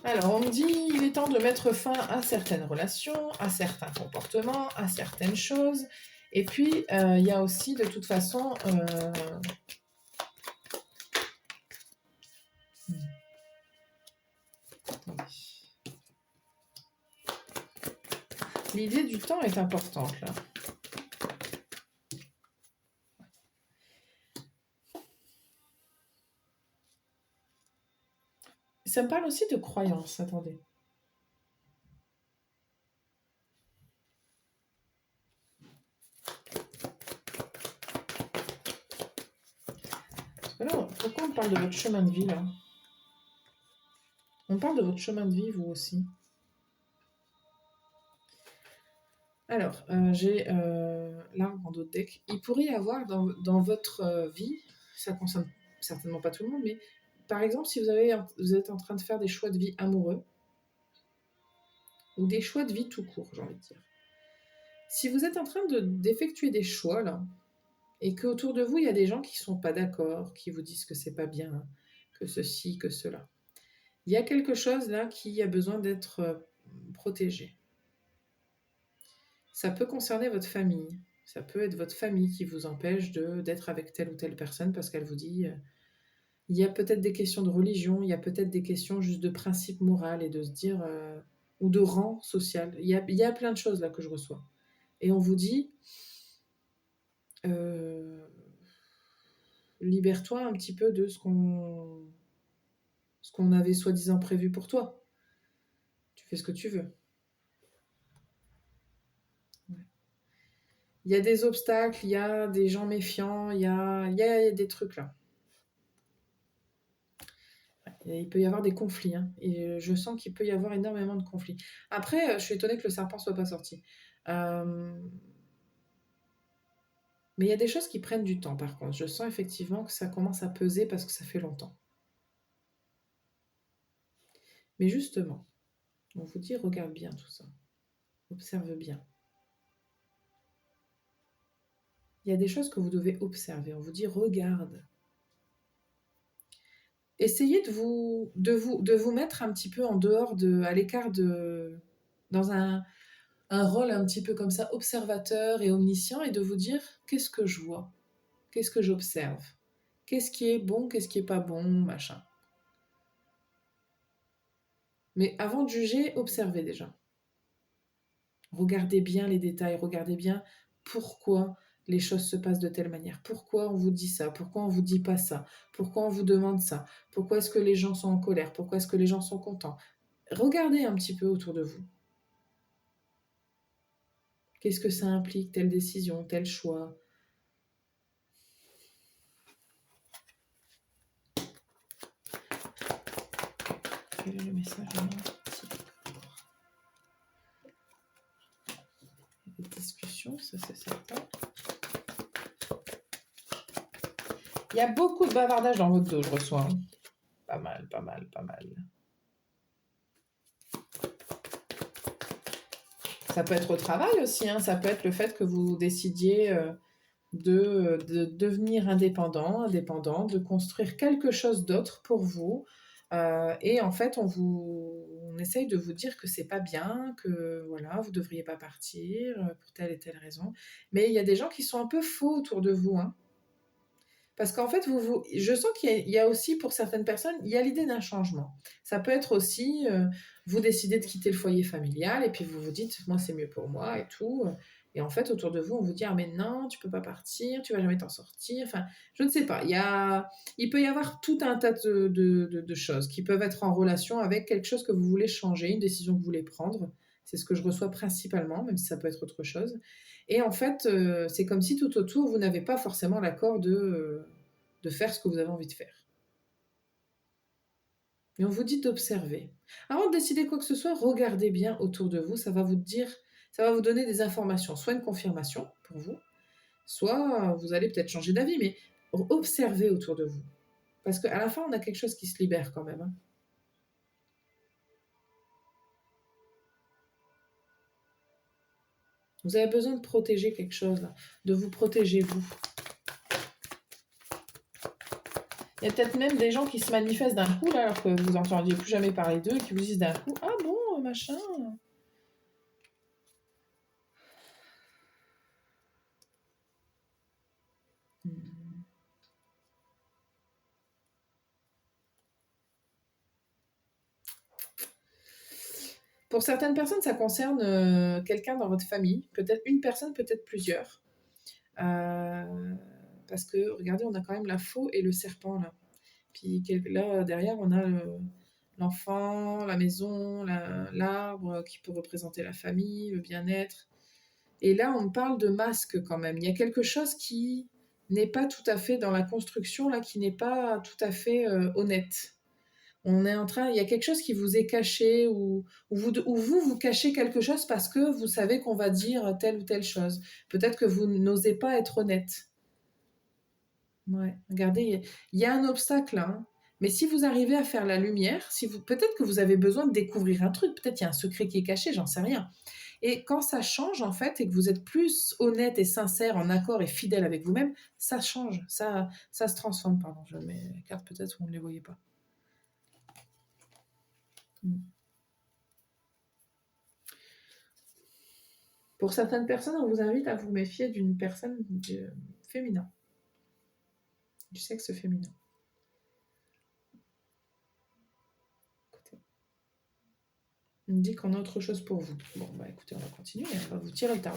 Alors, on me dit il est temps de mettre fin à certaines relations, à certains comportements, à certaines choses. Et puis, il y a aussi, de toute façon, l'idée du temps est importante, là. Ça me parle aussi de croyance, attendez. Parce que là, pourquoi on parle de votre chemin de vie, là? On parle de votre chemin de vie, vous aussi. Alors, j'ai l'arbre en d'autres decks. Il pourrait y avoir dans votre vie, ça concerne certainement pas tout le monde, mais par exemple, si vous êtes en train de faire des choix de vie amoureux, ou des choix de vie tout court, j'ai envie de dire. Si vous êtes en train d'effectuer des choix, là, et qu'autour de vous, il y a des gens qui sont pas d'accord, qui vous disent que c'est pas bien, que ceci, que cela, il y a quelque chose là qui a besoin d'être protégé. Ça peut concerner votre famille. Ça peut être votre famille qui vous empêche d'être avec telle ou telle personne parce qu'elle vous dit il y a peut-être des questions de religion, il y a peut-être des questions juste de principe moral et de se dire ou de rang social. Il y a plein de choses là que je reçois. Et on vous dit libère-toi un petit peu de ce qu'on avait soi-disant prévu pour toi. Tu fais ce que tu veux. Il y a des obstacles, il y a des gens méfiants, il y a des trucs là. Et il peut y avoir des conflits, hein. Et je sens qu'il peut y avoir énormément de conflits. Après, je suis étonnée que le serpent soit pas sorti. Mais il y a des choses qui prennent du temps, par contre. Je sens effectivement que ça commence à peser parce que ça fait longtemps. Mais justement, on vous dit, regarde bien tout ça. Observe bien. Il y a des choses que vous devez observer. On vous dit, regarde. Essayez de vous mettre un petit peu en dehors, à l'écart dans un rôle un petit peu comme ça, observateur et omniscient, et de vous dire, qu'est-ce que je vois? Qu'est-ce que j'observe? Qu'est-ce qui est bon? Qu'est-ce qui est pas bon? Machin. Mais avant de juger, observez déjà. Regardez bien les détails, regardez bien pourquoi les choses se passent de telle manière. Pourquoi on vous dit ça? Pourquoi on vous dit pas ça? Pourquoi on vous demande ça? Pourquoi est-ce que les gens sont en colère? Pourquoi est-ce que les gens sont contents? Regardez un petit peu autour de vous. Qu'est-ce que ça implique, telle décision, tel choix? Quel est le message de les discussions, ça c'est certain. Il y a beaucoup de bavardage dans votre dos, je reçois, hein. Pas mal, pas mal, pas mal. Ça peut être au travail aussi, hein. Ça peut être le fait que vous décidiez de devenir indépendant, de construire quelque chose d'autre pour vous. Et en fait, on essaye de vous dire que c'est pas bien, que voilà, vous devriez pas partir pour telle et telle raison. Mais il y a des gens qui sont un peu faux autour de vous, hein. Parce qu'en fait, je sens qu'il y a aussi, pour certaines personnes, il y a l'idée d'un changement. Ça peut être aussi, vous décidez de quitter le foyer familial et puis vous vous dites, moi, c'est mieux pour moi et tout. Et en fait, autour de vous, on vous dit, ah mais non, tu peux pas partir, tu vas jamais t'en sortir. Enfin, je ne sais pas. Il peut y avoir tout un tas de choses qui peuvent être en relation avec quelque chose que vous voulez changer, une décision que vous voulez prendre. C'est ce que je reçois principalement, même si ça peut être autre chose. Et en fait, c'est comme si tout autour, vous n'avez pas forcément l'accord de faire ce que vous avez envie de faire. Et on vous dit d'observer. Avant de décider quoi que ce soit, regardez bien autour de vous, ça va vous dire, ça va vous donner des informations, soit une confirmation pour vous, soit vous allez peut-être changer d'avis, mais observez autour de vous. Parce qu'à la fin, on a quelque chose qui se libère quand même, hein. Vous avez besoin de protéger quelque chose, là, de vous protéger vous. Il y a peut-être même des gens qui se manifestent d'un coup, là, alors que vous n'entendiez plus jamais parler d'eux, et qui vous disent d'un coup, ah bon, machin. Hmm. Pour certaines personnes, ça concerne quelqu'un dans votre famille, peut-être une personne, peut-être plusieurs. Parce que, regardez, on a quand même la faux et le serpent, là. Puis là, derrière, on a l'enfant, la maison, l'arbre qui peut représenter la famille, le bien-être. Et là, on parle de masque quand même. Il y a quelque chose qui n'est pas tout à fait dans la construction, là, qui n'est pas tout à fait honnête. Il y a quelque chose qui vous est caché ou vous cachez quelque chose parce que vous savez qu'on va dire telle ou telle chose. Peut-être que vous n'osez pas être honnête. Ouais, regardez, il y a un obstacle, hein. Mais si vous arrivez à faire la lumière, peut-être que vous avez besoin de découvrir un truc, peut-être il y a un secret qui est caché, j'en sais rien. Et quand ça change, en fait, et que vous êtes plus honnête et sincère, en accord et fidèle avec vous-même, ça change, ça se transforme. Pardon, je mets les cartes peut-être où vous ne les voyez pas. Pour certaines personnes, on vous invite à vous méfier d'une personne féminin, du sexe féminin. Écoutez. On me dit qu'on a autre chose pour vous. Bon, bah écoutez, on va continuer, on va vous tirer le tarot.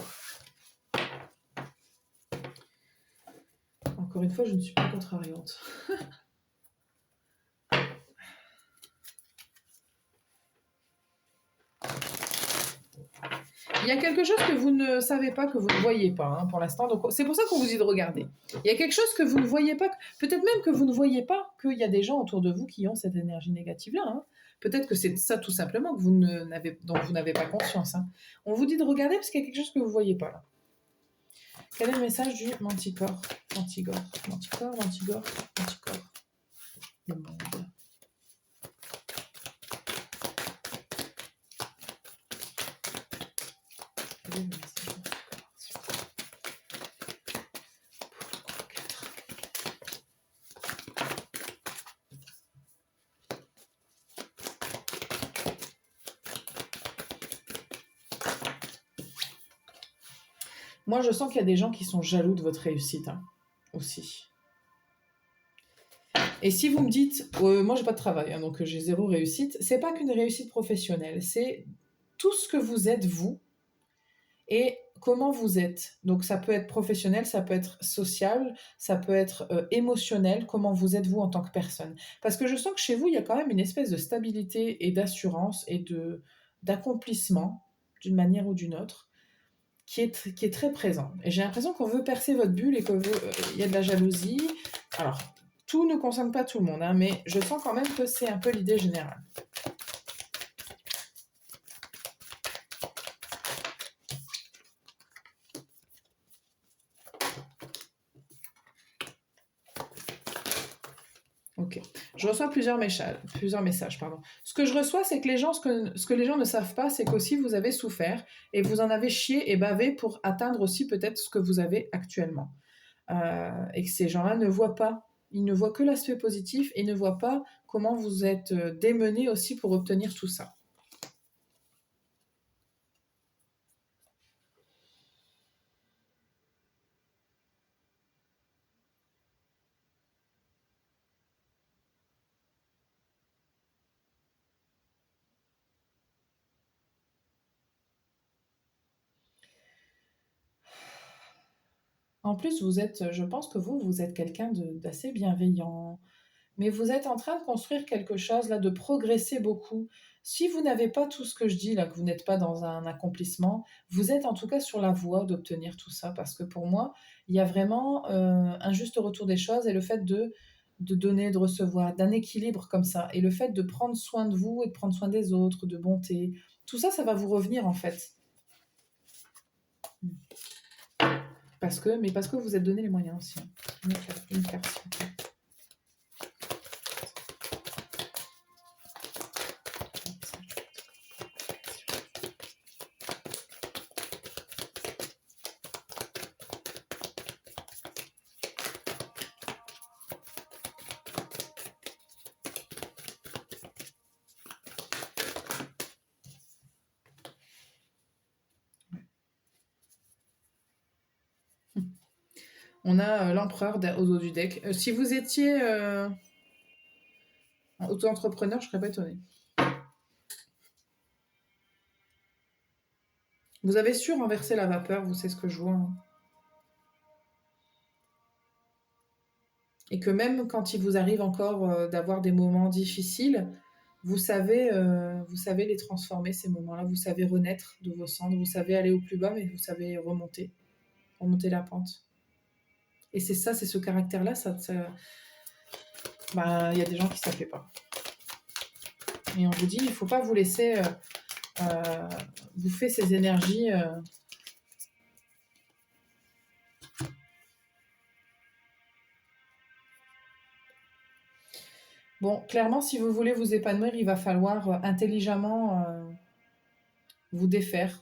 Encore une fois, je ne suis pas contrariante. Il y a quelque chose que vous ne savez pas, que vous ne voyez pas, hein, pour l'instant. Donc, c'est pour ça qu'on vous dit de regarder. Il y a quelque chose que vous ne voyez pas, peut-être même que vous ne voyez pas qu'il y a des gens autour de vous qui ont cette énergie négative-là, hein. Peut-être que c'est ça tout simplement que dont vous n'avez pas conscience, hein. On vous dit de regarder parce qu'il y a quelque chose que vous ne voyez pas là. Quel est le message du manticore? Mantigore. Le monde. Quel est le message du manticore? Moi, je sens qu'il y a des gens qui sont jaloux de votre réussite, hein, aussi. Et si vous me dites, moi j'ai pas de travail, hein, donc j'ai zéro réussite, c'est pas qu'une réussite professionnelle, c'est tout ce que vous êtes vous et comment vous êtes. Donc ça peut être professionnel, ça peut être social, ça peut être émotionnel, comment vous êtes vous en tant que personne. Parce que je sens que chez vous, il y a quand même une espèce de stabilité et d'assurance et d'accomplissement d'une manière ou d'une autre qui est très présent. Et j'ai l'impression qu'on veut percer votre bulle et qu'il y a de la jalousie. Alors, tout ne concerne pas tout le monde, hein, mais je sens quand même que c'est un peu l'idée générale. Ok. Je reçois plusieurs messages, pardon. Ce que je reçois, c'est que ce que les gens ne savent pas, c'est qu'aussi vous avez souffert et vous en avez chié et bavé pour atteindre aussi peut-être ce que vous avez actuellement. Et que ces gens-là ne voient pas. Ils ne voient que l'aspect positif et ne voient pas comment vous êtes démené aussi pour obtenir tout ça. En plus, je pense que vous êtes quelqu'un d'assez bienveillant, mais vous êtes en train de construire quelque chose, là, de progresser beaucoup. Si vous n'avez pas tout ce que je dis, là, que vous n'êtes pas dans un accomplissement, vous êtes en tout cas sur la voie d'obtenir tout ça, parce que pour moi, il y a vraiment un juste retour des choses et le fait de donner, de recevoir, d'un équilibre comme ça, et le fait de prendre soin de vous et de prendre soin des autres, de bonté, tout ça, ça va vous revenir en fait. Parce que vous vous êtes donné les moyens aussi. Une carte, s'il vous plaît. On a l'empereur au dos du deck. Si vous étiez auto-entrepreneur, je serais pas étonnée. Vous avez su renverser la vapeur, vous, c'est ce que je vois. Hein. Et que même quand il vous arrive encore d'avoir des moments difficiles, vous savez les transformer, ces moments-là. Vous savez renaître de vos cendres, vous savez aller au plus bas, mais vous savez remonter la pente. Et c'est ça, c'est ce caractère-là, il y a des gens qui ne savent pas. Et on vous dit, il ne faut pas vous laisser bouffer ces énergies. Bon, clairement, si vous voulez vous épanouir, il va falloir intelligemment vous défaire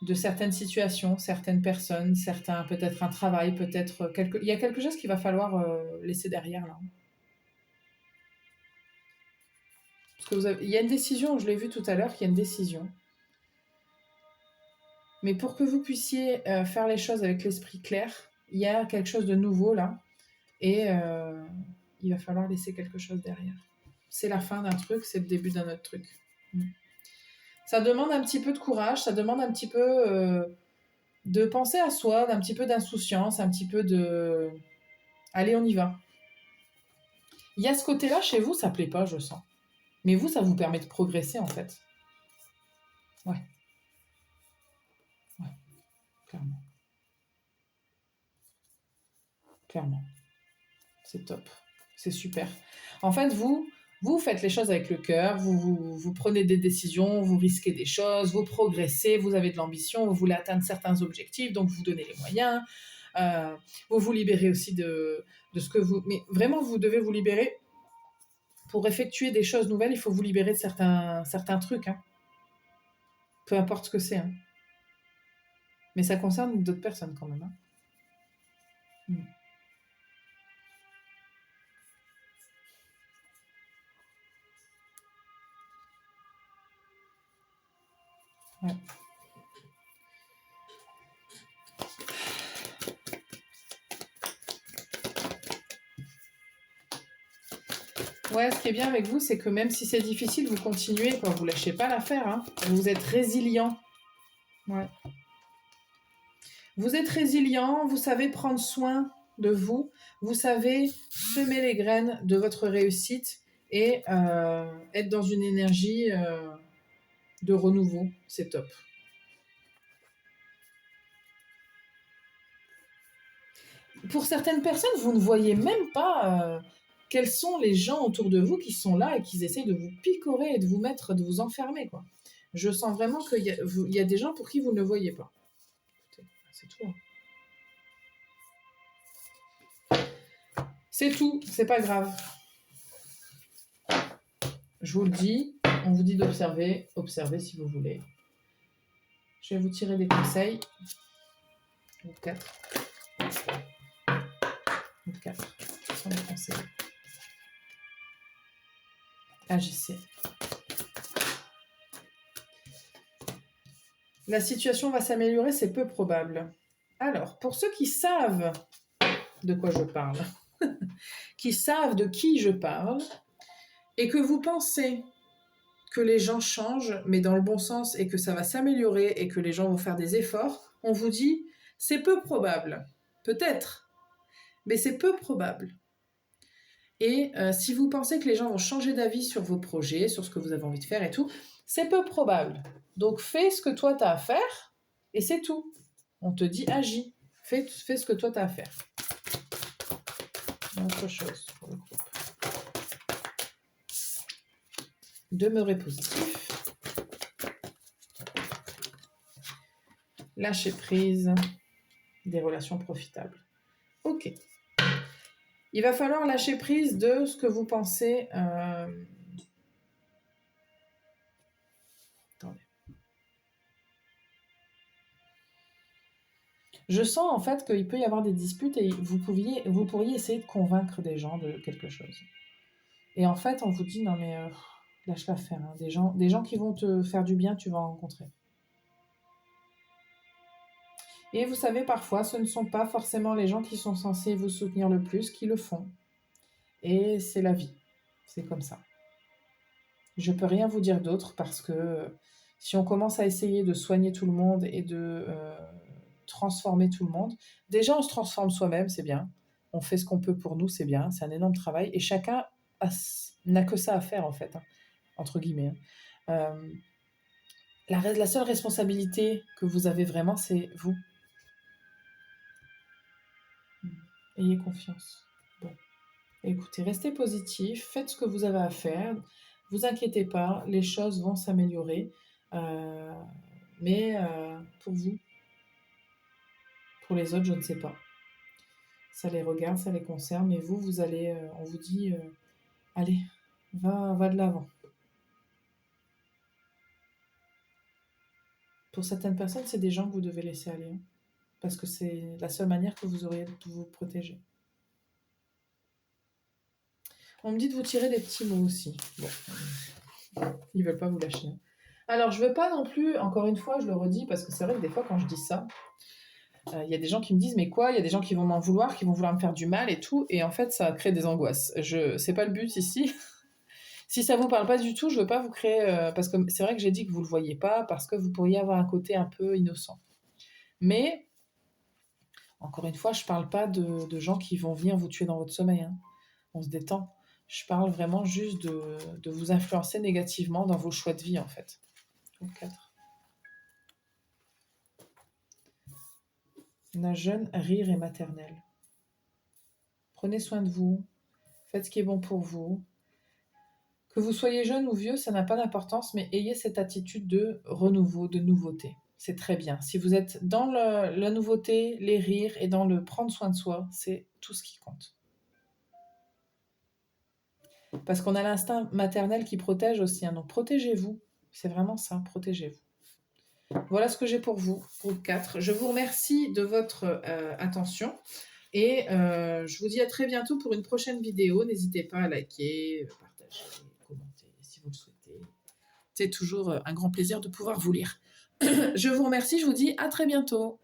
de certaines situations, certaines personnes, peut-être un travail, peut-être il y a quelque chose qu'il va falloir laisser derrière là. Parce que il y a une décision, je l'ai vu tout à l'heure, qu'il y a une décision. Mais pour que vous puissiez faire les choses avec l'esprit clair, il y a quelque chose de nouveau là, et il va falloir laisser quelque chose derrière. C'est la fin d'un truc, c'est le début d'un autre truc. Ça demande un petit peu de courage, ça demande un petit peu de penser à soi, d'un petit peu d'insouciance, un petit peu de... Allez, on y va. Il y a ce côté-là chez vous, ça plaît pas, je sens. Mais vous, ça vous permet de progresser, en fait. Ouais. Ouais, clairement. Clairement. C'est top. C'est super. En fait, vous faites les choses avec le cœur, vous prenez des décisions, vous risquez des choses, vous progressez, vous avez de l'ambition, vous voulez atteindre certains objectifs, donc vous donnez les moyens. Vous vous libérez aussi de ce que vous... Mais vraiment, vous devez vous libérer. Pour effectuer des choses nouvelles, il faut vous libérer de certains trucs. Hein. Peu importe ce que c'est. Hein. Mais ça concerne d'autres personnes quand même. Hein. Ouais. Ouais, ce qui est bien avec vous, c'est que même si c'est difficile, vous continuez, quoi. Vous lâchez pas l'affaire. Hein. Vous êtes résilient. Ouais. Vous êtes résilient, vous savez prendre soin de vous, vous savez semer les graines de votre réussite et être dans une énergie de renouveau. C'est top. Pour certaines personnes, vous ne voyez même pas quels sont les gens autour de vous qui sont là et qui essayent de vous picorer et de vous mettre, de vous enfermer, quoi. Je sens vraiment qu'il y a des gens pour qui vous ne le voyez pas. C'est tout. C'est tout, c'est pas grave. Je vous le dis, on vous dit d'observer, observez si vous voulez. Je vais vous tirer des conseils. 4. 4. Ce sont les conseils. Agissez. La situation va s'améliorer, c'est peu probable. Alors, pour ceux qui savent de quoi je parle, qui savent de qui je parle, et que vous pensez que les gens changent, mais dans le bon sens, et que ça va s'améliorer, et que les gens vont faire des efforts, on vous dit, c'est peu probable. Peut-être, mais c'est peu probable. Et si vous pensez que les gens vont changer d'avis sur vos projets, sur ce que vous avez envie de faire et tout, c'est peu probable. Donc fais ce que toi tu as à faire, et c'est tout. On te dit, agis. Fais ce que toi tu as à faire. Autre chose pour le groupe. Demeurez positif. Lâcher prise. Des relations profitables. Ok. Il va falloir lâcher prise de ce que vous pensez. Attendez. Je sens en fait qu'il peut y avoir des disputes et vous pourriez essayer de convaincre des gens de quelque chose. Et en fait, on vous dit, non mais lâche l'affaire. Hein. Des gens qui vont te faire du bien, tu vas en rencontrer. Et vous savez, parfois, ce ne sont pas forcément les gens qui sont censés vous soutenir le plus qui le font. Et c'est la vie. C'est comme ça. Je ne peux rien vous dire d'autre parce que si on commence à essayer de soigner tout le monde et de transformer tout le monde, déjà on se transforme soi-même, c'est bien. On fait ce qu'on peut pour nous, c'est bien. C'est un énorme travail. Et chacun n'a que ça à faire, en fait, hein, entre guillemets. La seule responsabilité que vous avez vraiment, c'est vous. Ayez confiance. Bon. Écoutez, restez positif, faites ce que vous avez à faire. Vous inquiétez pas, les choses vont s'améliorer. Mais pour vous, pour les autres, je ne sais pas. Ça les regarde, ça les concerne. Mais vous allez, on vous dit, allez, va de l'avant. Pour certaines personnes, c'est des gens que vous devez laisser aller. Hein, parce que c'est la seule manière que vous auriez de vous protéger. On me dit de vous tirer des petits mots aussi. Bon, ils ne veulent pas vous lâcher. Hein. Alors, je ne veux pas non plus, encore une fois, je le redis, parce que c'est vrai que des fois, quand je dis ça, y a des gens qui me disent, mais quoi, il y a des gens qui vont m'en vouloir, qui vont vouloir me faire du mal et tout, et en fait, ça crée des angoisses. C'est pas le but ici. Si ça vous parle pas du tout, je veux pas vous créer... parce que c'est vrai que j'ai dit que vous le voyez pas, parce que vous pourriez avoir un côté un peu innocent. Mais, encore une fois, je parle pas de gens qui vont venir vous tuer dans votre sommeil. Hein. On se détend. Je parle vraiment juste de vous influencer négativement dans vos choix de vie, en fait. Donc, 4. La jeune, rire et maternelle. Prenez soin de vous. Faites ce qui est bon pour vous. Que vous soyez jeune ou vieux, ça n'a pas d'importance, mais ayez cette attitude de renouveau, de nouveauté. C'est très bien. Si vous êtes dans la nouveauté, les rires et dans le prendre soin de soi, c'est tout ce qui compte. Parce qu'on a l'instinct maternel qui protège aussi. Hein, donc protégez-vous. C'est vraiment ça, protégez-vous. Voilà ce que j'ai pour vous, groupe 4. Je vous remercie de votre attention. Et je vous dis à très bientôt pour une prochaine vidéo. N'hésitez pas à liker, partager, commenter si vous le souhaitez. C'est toujours un grand plaisir de pouvoir vous lire. Je vous remercie, je vous dis à très bientôt.